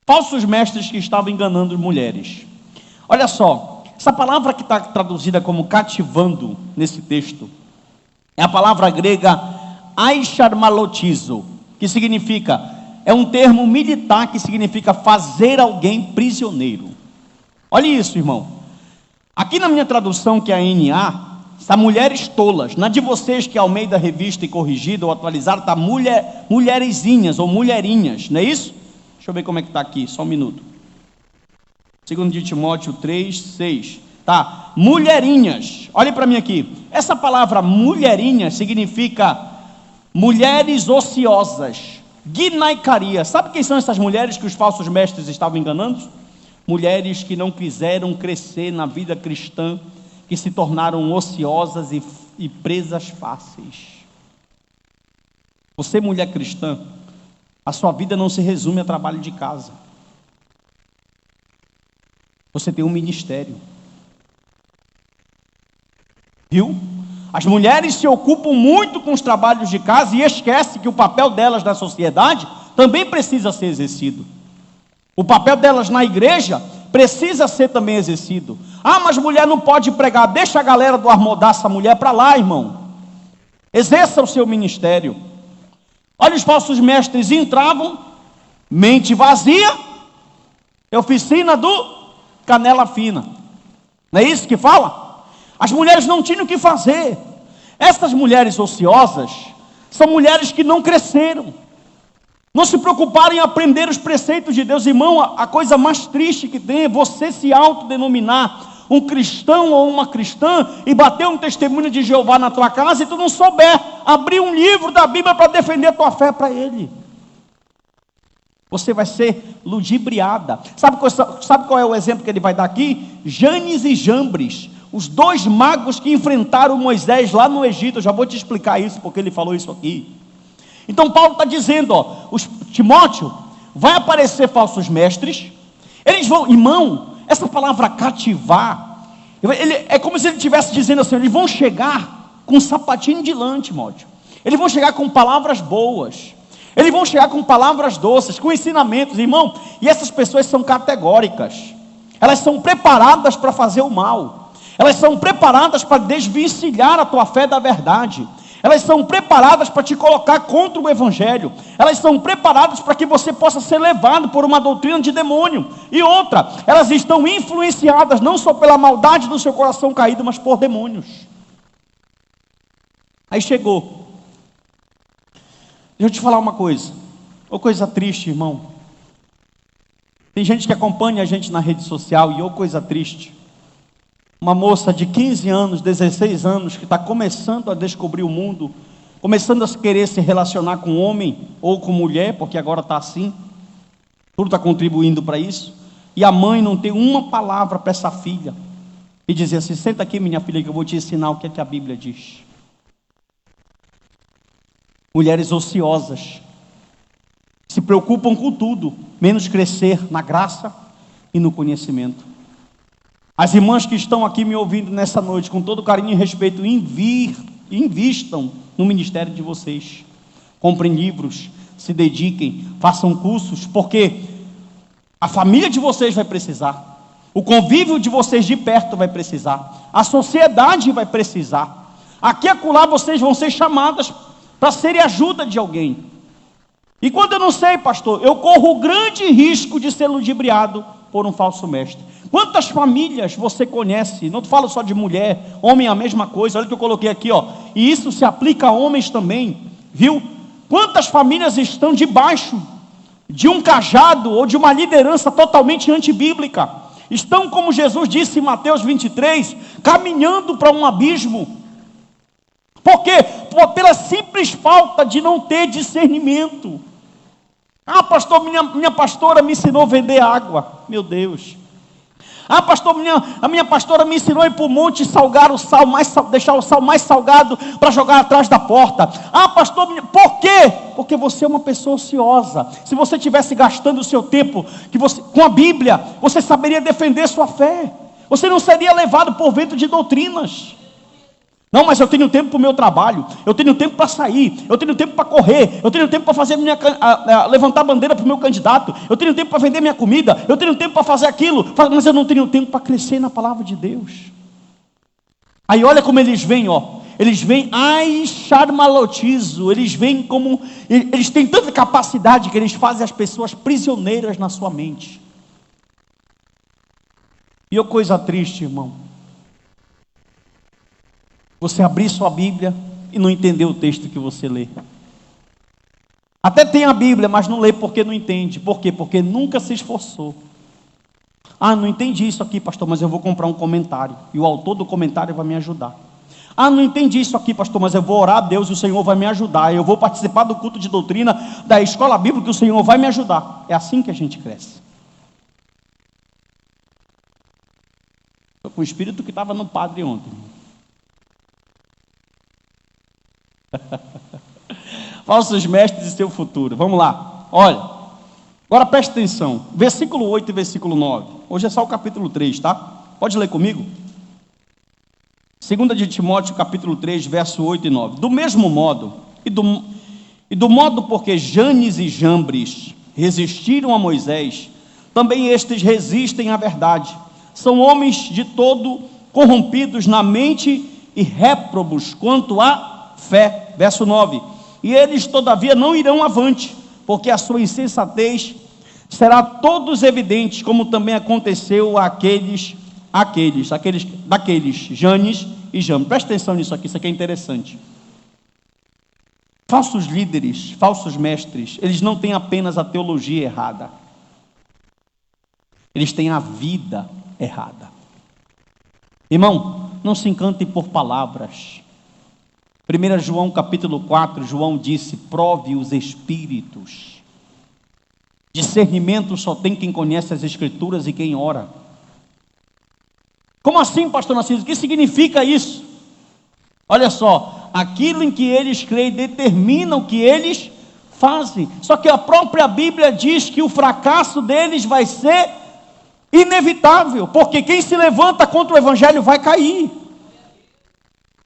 Falsos mestres que estavam enganando mulheres. Olha só, essa palavra que está traduzida como cativando nesse texto, é a palavra grega aicharmalotizo, que significa, é um termo militar que significa fazer alguém prisioneiro. Olha isso, irmão. Aqui na minha tradução, que é a NA, está mulheres tolas. Na de vocês, que é Almeida Revista e Corrigida ou atualizada, está mulherezinhas ou mulherinhas, não é isso? Deixa eu ver como é que está aqui, só um minuto. 2 de Timóteo 3, 6. Tá, mulherinhas. Olhem para mim aqui. Essa palavra mulherinha significa mulheres ociosas. Ginaicaria. Sabe quem são essas mulheres que os falsos mestres estavam enganando? Mulheres que não quiseram crescer na vida cristã, que se tornaram ociosas e presas fáceis. Você, mulher cristã, a sua vida não se resume a trabalho de casa. Você tem um ministério. Viu? As mulheres se ocupam muito com os trabalhos de casa e esquecem que o papel delas na sociedade também precisa ser exercido. O papel delas na igreja precisa ser também exercido. Ah, mas mulher não pode pregar. Deixa a galera do Armodar essa mulher para lá, irmão. Exerça o seu ministério. Olha, os falsos mestres entravam, mente vazia, oficina do canela fina. Não é isso que fala? As mulheres não tinham o que fazer. Essas mulheres ociosas são mulheres que não cresceram, não se preocuparam em aprender os preceitos de Deus. Irmão, a coisa mais triste que tem é você se autodenominar um cristão ou uma cristã e bater um testemunho de Jeová na tua casa e tu não souber abrir um livro da Bíblia para defender a tua fé para ele. Você vai ser ludibriada. Sabe qual é o exemplo que ele vai dar aqui? Janes e Jambres, os dois magos que enfrentaram Moisés lá no Egito. Eu já vou te explicar isso, porque ele falou isso aqui. Então Paulo está dizendo, Timóteo, vai aparecer falsos mestres. Eles vão, irmão, essa palavra cativar, é como se ele estivesse dizendo assim, eles vão chegar com um sapatinho de lã, Timóteo. Eles vão chegar com palavras boas. Eles vão chegar com palavras doces, com ensinamentos, irmão. E essas pessoas são categóricas. Elas são preparadas para fazer o mal. Elas são preparadas para desvencilhar a tua fé da verdade. Elas são preparadas para te colocar contra o Evangelho. Elas são preparadas para que você possa ser levado por uma doutrina de demônio. E outra, elas estão influenciadas não só pela maldade do seu coração caído, mas por demônios. Aí chegou. Deixa eu te falar uma coisa. Ô coisa triste, irmão. Tem gente que acompanha a gente na rede social e ô coisa triste. Uma moça de 15 anos, 16 anos, que está começando a descobrir o mundo, começando a querer se relacionar com homem ou com mulher, porque agora está assim, tudo está contribuindo para isso, e a mãe não tem uma palavra para essa filha, e dizer assim, senta aqui minha filha que eu vou te ensinar o que é que a Bíblia diz. Mulheres ociosas, se preocupam com tudo, menos crescer na graça e no conhecimento. As irmãs que estão aqui me ouvindo nessa noite, com todo carinho e respeito, invistam no ministério de vocês. Comprem livros, se dediquem, façam cursos, porque a família de vocês vai precisar. O convívio de vocês de perto vai precisar. A sociedade vai precisar. Aqui e acolá vocês vão ser chamadas para serem ajuda de alguém. E quando eu não sei, pastor, eu corro o grande risco de ser ludibriado por um falso mestre. Quantas famílias você conhece? Não falo só de mulher, homem é a mesma coisa. Olha o que eu coloquei aqui, ó. E isso se aplica a homens também, viu? Quantas famílias estão debaixo de um cajado ou de uma liderança totalmente antibíblica? Estão, como Jesus disse em Mateus 23, caminhando para um abismo. Por quê? Pela simples falta de não ter discernimento. Ah, pastor, minha pastora me ensinou a vender água. Meu Deus. Ah, pastor, a minha pastora me ensinou a ir para o monte e salgar o sal, deixar o sal mais salgado para jogar atrás da porta. Ah, pastor, por quê? Porque você é uma pessoa ociosa. Se você estivesse gastando o seu tempo com a Bíblia, você saberia defender sua fé. Você não seria levado por vento de doutrinas. Não, mas eu tenho tempo para o meu trabalho, eu tenho tempo para sair, eu tenho tempo para correr, eu tenho tempo para fazer levantar bandeira para o meu candidato, eu tenho tempo para vender minha comida, eu tenho tempo para fazer aquilo, mas eu não tenho tempo para crescer na palavra de Deus. Aí olha como eles vêm, ó. Eles vêm, charmalotizo, eles vêm como, eles têm tanta capacidade que eles fazem as pessoas prisioneiras na sua mente. E a coisa triste, irmão, você abrir sua Bíblia e não entender o texto que você lê. Até tem a Bíblia, mas não lê porque não entende. Por quê? Porque nunca se esforçou. Ah, não entendi isso aqui, pastor, mas eu vou comprar um comentário. E o autor do comentário vai me ajudar. Ah, não entendi isso aqui, pastor, mas eu vou orar a Deus e o Senhor vai me ajudar. Eu vou participar do culto de doutrina da escola bíblica e o Senhor vai me ajudar. É assim que a gente cresce. Foi com o espírito que estava no padre ontem. Falsos mestres e seu futuro. Vamos lá, olha. Agora preste atenção. Versículo 8 e versículo 9. Hoje é só o capítulo 3, tá? Pode ler comigo? 2 de Timóteo, capítulo 3, verso 8 e 9. Do mesmo modo, e do modo porque Janes e Jambres resistiram a Moisés, também estes resistem à verdade. São homens de todo corrompidos na mente e réprobos quanto à fé. Verso 9. E eles todavia não irão avante, porque a sua insensatez será a todos evidente, como também aconteceu daqueles, Janes e Jambres. Presta atenção nisso aqui, isso aqui é interessante. Falsos líderes, falsos mestres, eles não têm apenas a teologia errada, eles têm a vida errada. Irmão, não se encante por palavras. 1 João capítulo 4, João disse, prove os espíritos. Discernimento só tem quem conhece as escrituras e quem ora. Como assim, pastor Narciso? O que significa isso? Olha só, aquilo em que eles creem determina o que eles fazem. Só que a própria Bíblia diz que o fracasso deles vai ser inevitável, porque quem se levanta contra o Evangelho vai cair.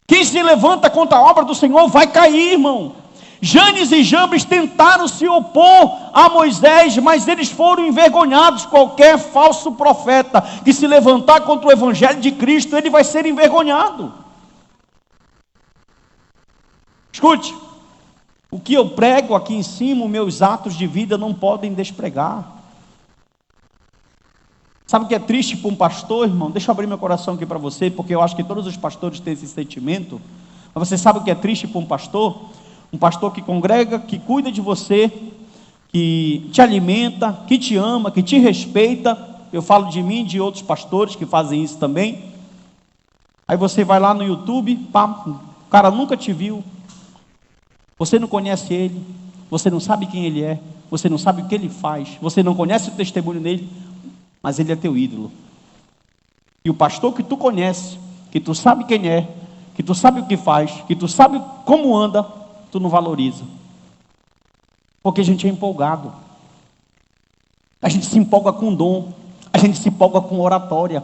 Quem se levanta contra a obra do Senhor vai cair, irmão. Janes e Jambres tentaram se opor a Moisés, mas eles foram envergonhados. Qualquer falso profeta que se levantar contra o Evangelho de Cristo, ele vai ser envergonhado. Escute, o que eu prego aqui em cima, meus atos de vida não podem despregar. Sabe o que é triste para um pastor, irmão? Deixa eu abrir meu coração aqui para você, porque eu acho que todos os pastores têm esse sentimento. Mas você sabe o que é triste para um pastor? Um pastor que congrega, que cuida de você, que te alimenta, que te ama, que te respeita. Eu falo de mim e de outros pastores que fazem isso também. Aí você vai lá no YouTube, pá, o cara nunca te viu. Você não conhece ele, você não sabe quem ele é, você não sabe o que ele faz, você não conhece o testemunho dele, mas ele é teu ídolo. E o pastor que tu conhece, que tu sabe quem é, que tu sabe o que faz, que tu sabe como anda, tu não valoriza. Porque a gente é empolgado. A gente se empolga com dom, a gente se empolga com oratória.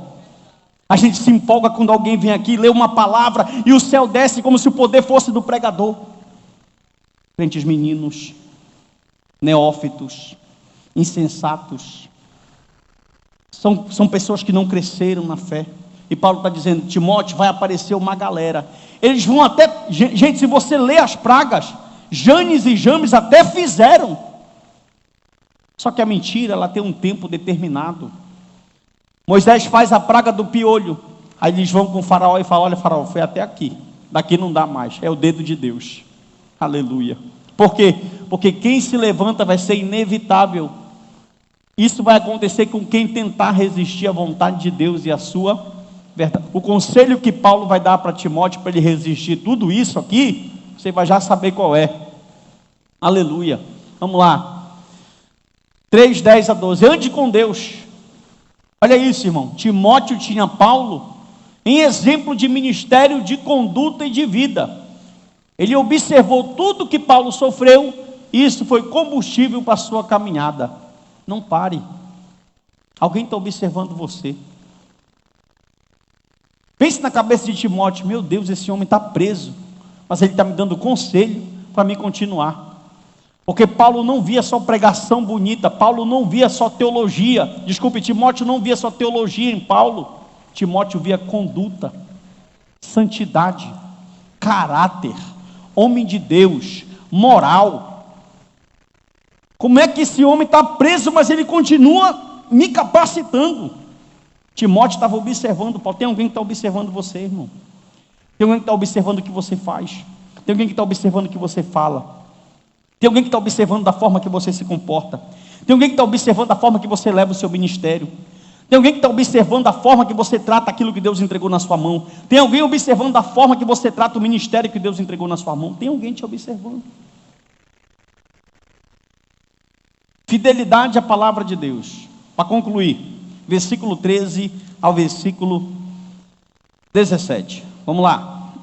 A gente se empolga quando alguém vem aqui, lê uma palavra e o céu desce como se o poder fosse do pregador. Crentes meninos, neófitos, insensatos, São pessoas que não cresceram na fé. E Paulo está dizendo: Timóteo, vai aparecer uma galera. Eles vão até... Gente, se você ler as pragas, Janes e Jambres até fizeram. Só que a mentira, ela tem um tempo determinado. Moisés faz a praga do piolho. Aí eles vão com o faraó e falam: olha, faraó, foi até aqui. Daqui não dá mais. É o dedo de Deus. Aleluia. Por quê? Porque quem se levanta vai ser inevitável. Isso vai acontecer com quem tentar resistir à vontade de Deus e à sua verdade. O conselho que Paulo vai dar para Timóteo, para ele resistir tudo isso aqui, você vai já saber qual é. Aleluia. Vamos lá. 3, 10 a 12. Ande com Deus. Olha isso, irmão. Timóteo tinha Paulo em exemplo de ministério, de conduta e de vida. Ele observou tudo que Paulo sofreu, e isso foi combustível para a sua caminhada. Não pare. Alguém está observando você. Pense na cabeça de Timóteo: meu Deus, esse homem está preso, mas ele está me dando conselho para me continuar. Porque Paulo não via só pregação bonita, Paulo não via só teologia. Desculpe, Timóteo não via só teologia em Paulo. Timóteo via conduta, santidade, caráter, homem de Deus, moral. Como é que esse homem está preso, mas ele continua me capacitando? Timóteo estava observando Paulo. Tem alguém que está observando você, irmão? Tem alguém que está observando o que você faz? Tem alguém que está observando o que você fala? Tem alguém que está observando da forma que você se comporta? Tem alguém que está observando a forma que você leva o seu ministério? Tem alguém que está observando a forma que você trata aquilo que Deus entregou na sua mão? Tem alguém observando a forma que você trata o ministério que Deus entregou na sua mão? Tem alguém te observando? Fidelidade à palavra de Deus. Para concluir, versículo 13 ao versículo 17. Vamos lá.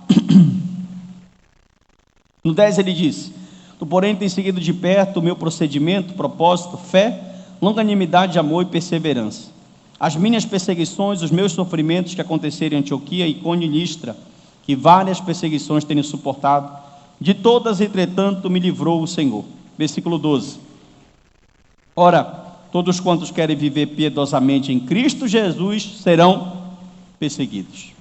No 10 ele diz: tu, porém, tens seguido de perto o meu procedimento, propósito, fé, longanimidade, amor e perseverança. As minhas perseguições, os meus sofrimentos que aconteceram em Antioquia, Icônio e Listra, que várias perseguições tenho suportado, de todas, entretanto, me livrou o Senhor. Versículo 12. Ora, todos quantos querem viver piedosamente em Cristo Jesus serão perseguidos.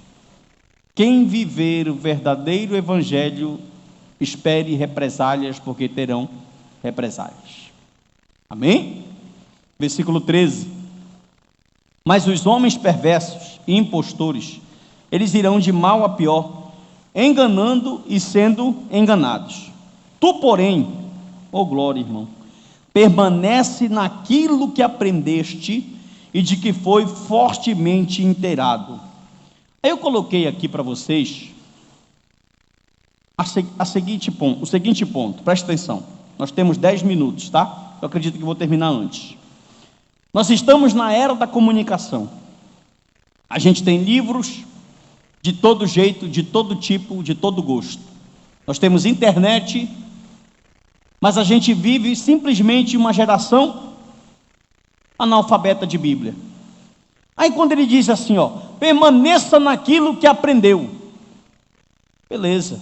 Quem viver o verdadeiro evangelho, espere represálias, porque terão represálias. Amém? Versículo 13. Mas os homens perversos e impostores, eles irão de mal a pior, enganando e sendo enganados. Tu, porém, ó glória, irmão, permanece naquilo que aprendeste e de que foi fortemente inteirado. Aí eu coloquei aqui para vocês o seguinte ponto, presta atenção. Nós temos 10 minutos, tá? Eu acredito que vou terminar antes. Nós estamos na era da comunicação. A gente tem livros de todo jeito, de todo tipo, de todo gosto. Nós temos internet, mas a gente vive simplesmente uma geração analfabeta de Bíblia. Aí quando ele diz assim, ó, permaneça naquilo que aprendeu. Beleza.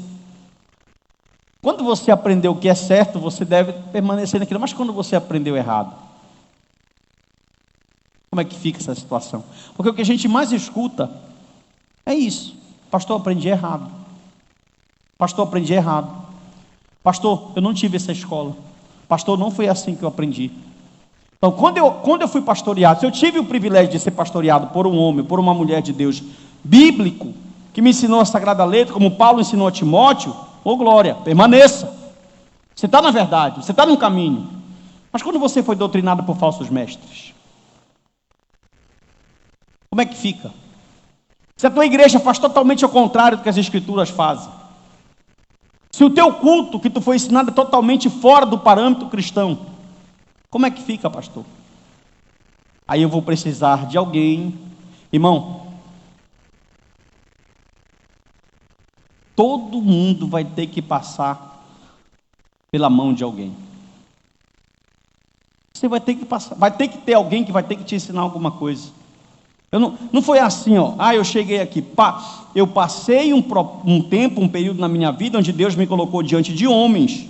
Quando você aprendeu o que é certo, você deve permanecer naquilo. Mas quando você aprendeu errado, como é que fica essa situação? Porque o que a gente mais escuta é isso: pastor, aprendi errado. Pastor, aprendi errado. Pastor, eu não tive essa escola. Pastor, não foi assim que eu aprendi. Então, quando eu fui pastoreado, se eu tive o privilégio de ser pastoreado por um homem, por uma mulher de Deus bíblico, que me ensinou a Sagrada Letra, como Paulo ensinou a Timóteo, ô glória, permaneça. Você está na verdade, você está no caminho. Mas quando você foi doutrinado por falsos mestres, como é que fica? Se a tua igreja faz totalmente ao contrário do que as escrituras fazem, se o teu culto que tu foi ensinado é totalmente fora do parâmetro cristão, como é que fica, pastor? Aí eu vou precisar de alguém, irmão. Todo mundo vai ter que passar pela mão de alguém. Você vai ter que passar, vai ter que ter alguém que vai ter que te ensinar alguma coisa. Não foi assim, ó. Eu cheguei aqui, eu passei um tempo, um período na minha vida onde Deus me colocou diante de homens,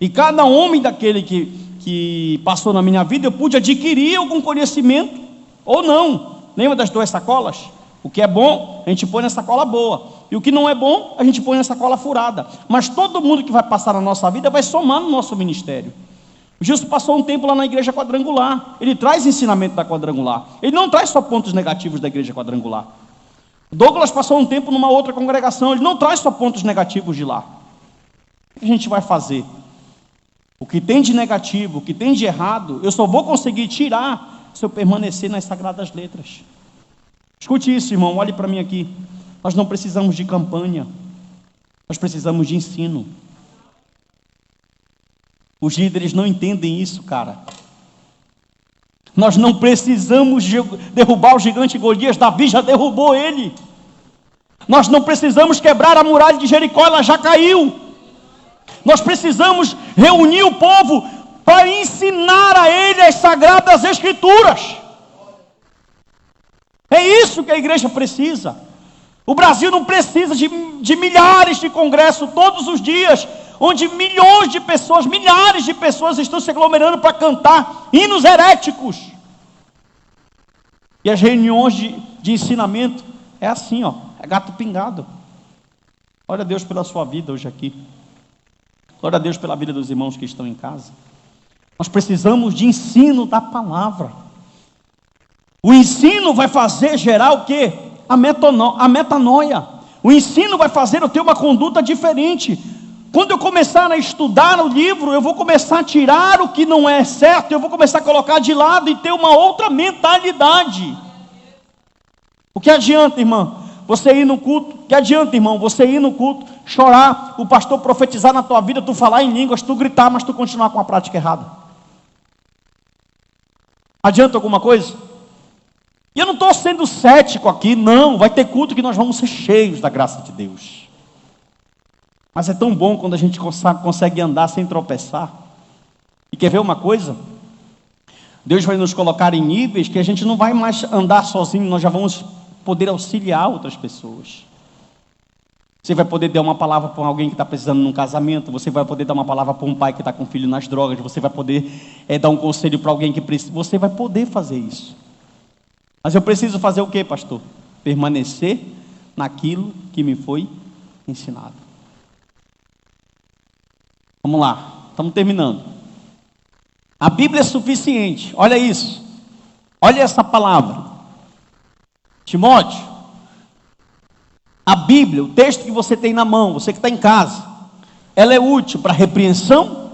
e cada homem daquele que passou na minha vida, eu pude adquirir algum conhecimento, Ou não. Lembra das 2 sacolas? O que é bom, a gente põe na sacola boa. E o que não é bom, a gente põe na sacola furada. Mas todo mundo que vai passar na nossa vida vai somar no nosso ministério. O Gilson passou um tempo lá na igreja quadrangular. Ele traz ensinamento da quadrangular. Ele não traz só pontos negativos da igreja quadrangular. Douglas passou um tempo numa outra congregação. Ele não traz só pontos negativos de lá. O que a gente vai fazer? O que tem de negativo, o que tem de errado, eu só vou conseguir tirar se eu permanecer nas sagradas letras. Escute isso, irmão, olhe para mim aqui. Nós não precisamos de campanha, nós precisamos de ensino. Os líderes não entendem isso, cara. Nós não precisamos derrubar o gigante Golias, Davi já derrubou ele. Nós não precisamos quebrar a muralha de Jericó, ela já caiu. Nós precisamos reunir o povo para ensinar a ele as sagradas escrituras. É isso que a igreja precisa. O Brasil não precisa de milhares de congressos todos os dias, onde milhões de pessoas, milhares de pessoas estão se aglomerando para cantar hinos heréticos. E as reuniões de ensinamento é assim, ó, é gato pingado. Glória a Deus pela sua vida hoje aqui. Glória a Deus pela vida dos irmãos que estão em casa. Nós precisamos de ensino da palavra. O ensino vai fazer gerar o quê? A metanoia. O ensino vai fazer eu ter uma conduta diferente. Quando eu começar a estudar o livro, eu vou começar a tirar o que não é certo, eu vou começar a colocar de lado e ter uma outra mentalidade. O que adianta, irmã, você ir no culto? O que adianta, irmão, você ir no culto, chorar, o pastor profetizar na tua vida, tu falar em línguas, tu gritar, mas tu continuar com a prática errada? Adianta alguma coisa? E eu não estou sendo cético aqui, não. Vai ter culto que nós vamos ser cheios da graça de Deus. Mas é tão bom quando a gente consegue andar sem tropeçar. E quer ver uma coisa? Deus vai nos colocar em níveis que a gente não vai mais andar sozinho, nós já vamos poder auxiliar outras pessoas. Você vai poder dar uma palavra para alguém que está precisando de um casamento, você vai poder dar uma palavra para um pai que está com um filho nas drogas, você vai poder dar um conselho para alguém que precisa, você vai poder fazer isso. Mas eu preciso fazer o quê, pastor? Permanecer naquilo que me foi ensinado. Vamos lá, estamos terminando. A Bíblia é suficiente, olha isso. Olha essa palavra. Timóteo, a Bíblia, o texto que você tem na mão, você que está em casa, ela é útil para repreensão,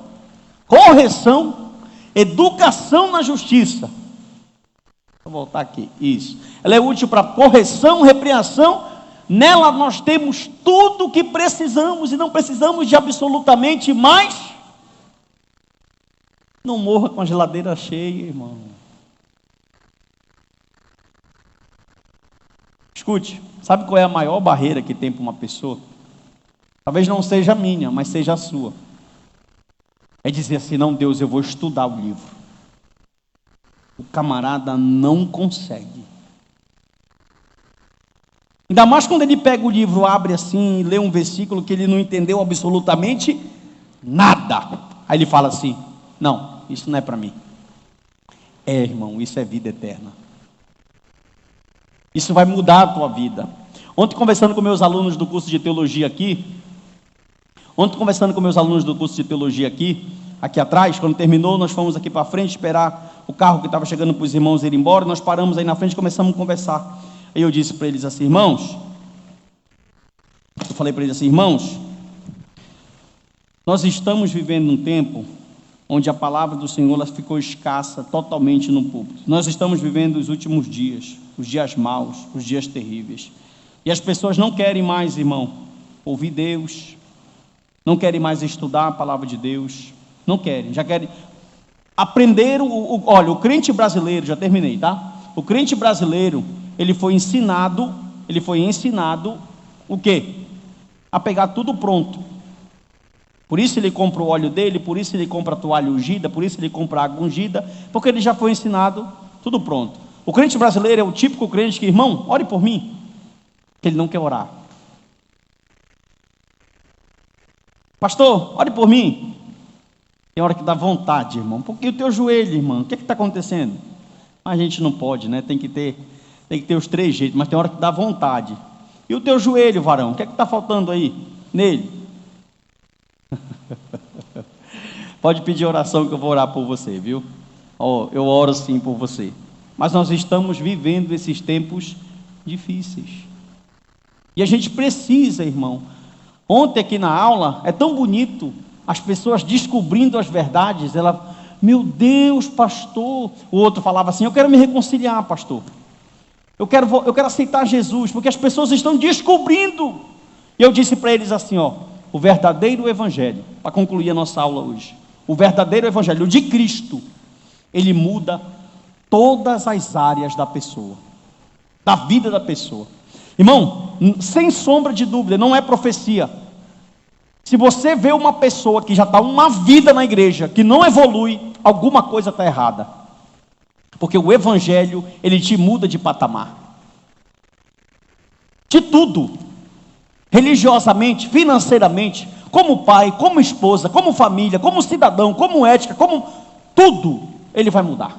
correção, educação na justiça. Vou voltar aqui, isso. Ela é útil para correção, repreensão. Nela nós temos tudo o que precisamos e não precisamos de absolutamente mais. Não morra com a geladeira cheia, irmão. Escute, sabe qual é a maior barreira que tem para uma pessoa? Talvez não seja a minha, mas seja a sua. É dizer assim, não, Deus, eu vou estudar o livro. O camarada não consegue. Ainda mais quando ele pega o livro, abre assim, e lê um versículo que ele não entendeu absolutamente nada. Aí ele fala assim, não, isso não é para mim. É, irmão, isso é vida eterna. Isso vai mudar a tua vida. Ontem, conversando com meus alunos do curso de teologia aqui, aqui atrás, quando terminou, nós fomos aqui para frente esperar o carro que estava chegando para os irmãos irem embora, nós paramos aí na frente e começamos a conversar. Aí eu disse para eles assim, irmãos, nós estamos vivendo um tempo onde a palavra do Senhor ela ficou escassa totalmente no púlpito. Nós estamos vivendo os últimos dias, os dias maus, os dias terríveis. E as pessoas não querem mais, irmão, ouvir Deus, não querem mais estudar a palavra de Deus, não querem, já querem aprender. Olha, o crente brasileiro, já terminei, tá? O crente brasileiro, ele foi ensinado o quê? A pegar tudo pronto. Por isso ele compra o óleo dele, por isso ele compra a toalha ungida, por isso ele compra a água ungida, porque ele já foi ensinado tudo pronto. O crente brasileiro é o típico crente que, irmão, ore por mim, que ele não quer orar. Pastor, ore por mim. Tem hora que dá vontade, irmão. Porque o teu joelho, irmão, o que está acontecendo? Mas a gente não pode, né? Tem que ter os três jeitos, mas tem hora que dá vontade. E o teu joelho, varão, o que é que está faltando aí nele? Pode pedir oração que eu vou orar por você, viu? Eu oro sim por você. Mas nós estamos vivendo esses tempos difíceis. E a gente precisa, irmão. Ontem aqui na aula, é tão bonito, as pessoas descobrindo as verdades. Ela, meu Deus, pastor. O outro falava assim, eu quero me reconciliar, pastor. Eu quero aceitar Jesus, porque as pessoas estão descobrindo. E eu disse para eles assim, o verdadeiro evangelho, para concluir a nossa aula hoje, o verdadeiro evangelho de Cristo, ele muda todas as áreas da pessoa, da vida da pessoa. Irmão, sem sombra de dúvida, não é profecia. Se você vê uma pessoa que já está uma vida na igreja, que não evolui, alguma coisa está errada. Porque o evangelho, ele te muda de patamar. De tudo. Religiosamente, financeiramente, como pai, como esposa, como família, como cidadão, como ética, como tudo, ele vai mudar.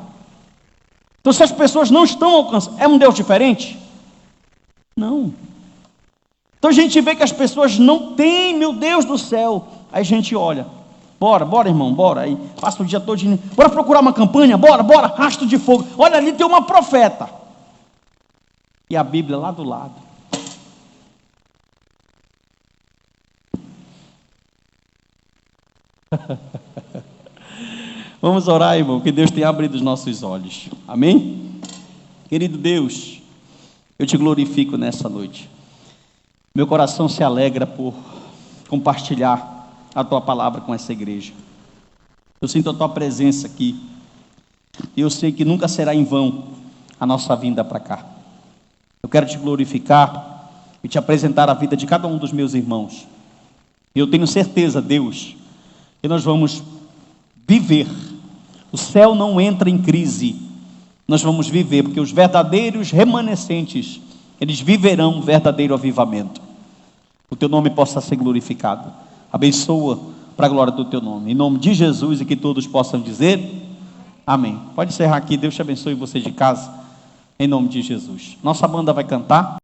Então se as pessoas não estão alcançando, é um Deus diferente? Não. Então a gente vê que as pessoas não têm, meu Deus do céu. Aí a gente olha, bora irmão, bora. Aí passa o dia todo, bora procurar uma campanha, bora, rastro de fogo. Olha ali tem uma profeta. E a Bíblia lá do lado. Vamos orar, irmão, que Deus tenha abrido os nossos olhos. Amém? Querido Deus, eu te glorifico nessa noite. Meu coração se alegra por compartilhar a tua palavra com essa igreja. Eu sinto a tua presença aqui. E eu sei que nunca será em vão a nossa vinda para cá. Eu quero te glorificar e te apresentar a vida de cada um dos meus irmãos. E eu tenho certeza, Deus, que nós vamos viver. O céu não entra em crise. Nós vamos viver, porque os verdadeiros remanescentes, eles viverão um verdadeiro avivamento. O teu nome possa ser glorificado. Abençoa para a glória do teu nome. Em nome de Jesus, e que todos possam dizer amém. Pode encerrar aqui. Deus te abençoe você de casa. Em nome de Jesus. Nossa banda vai cantar.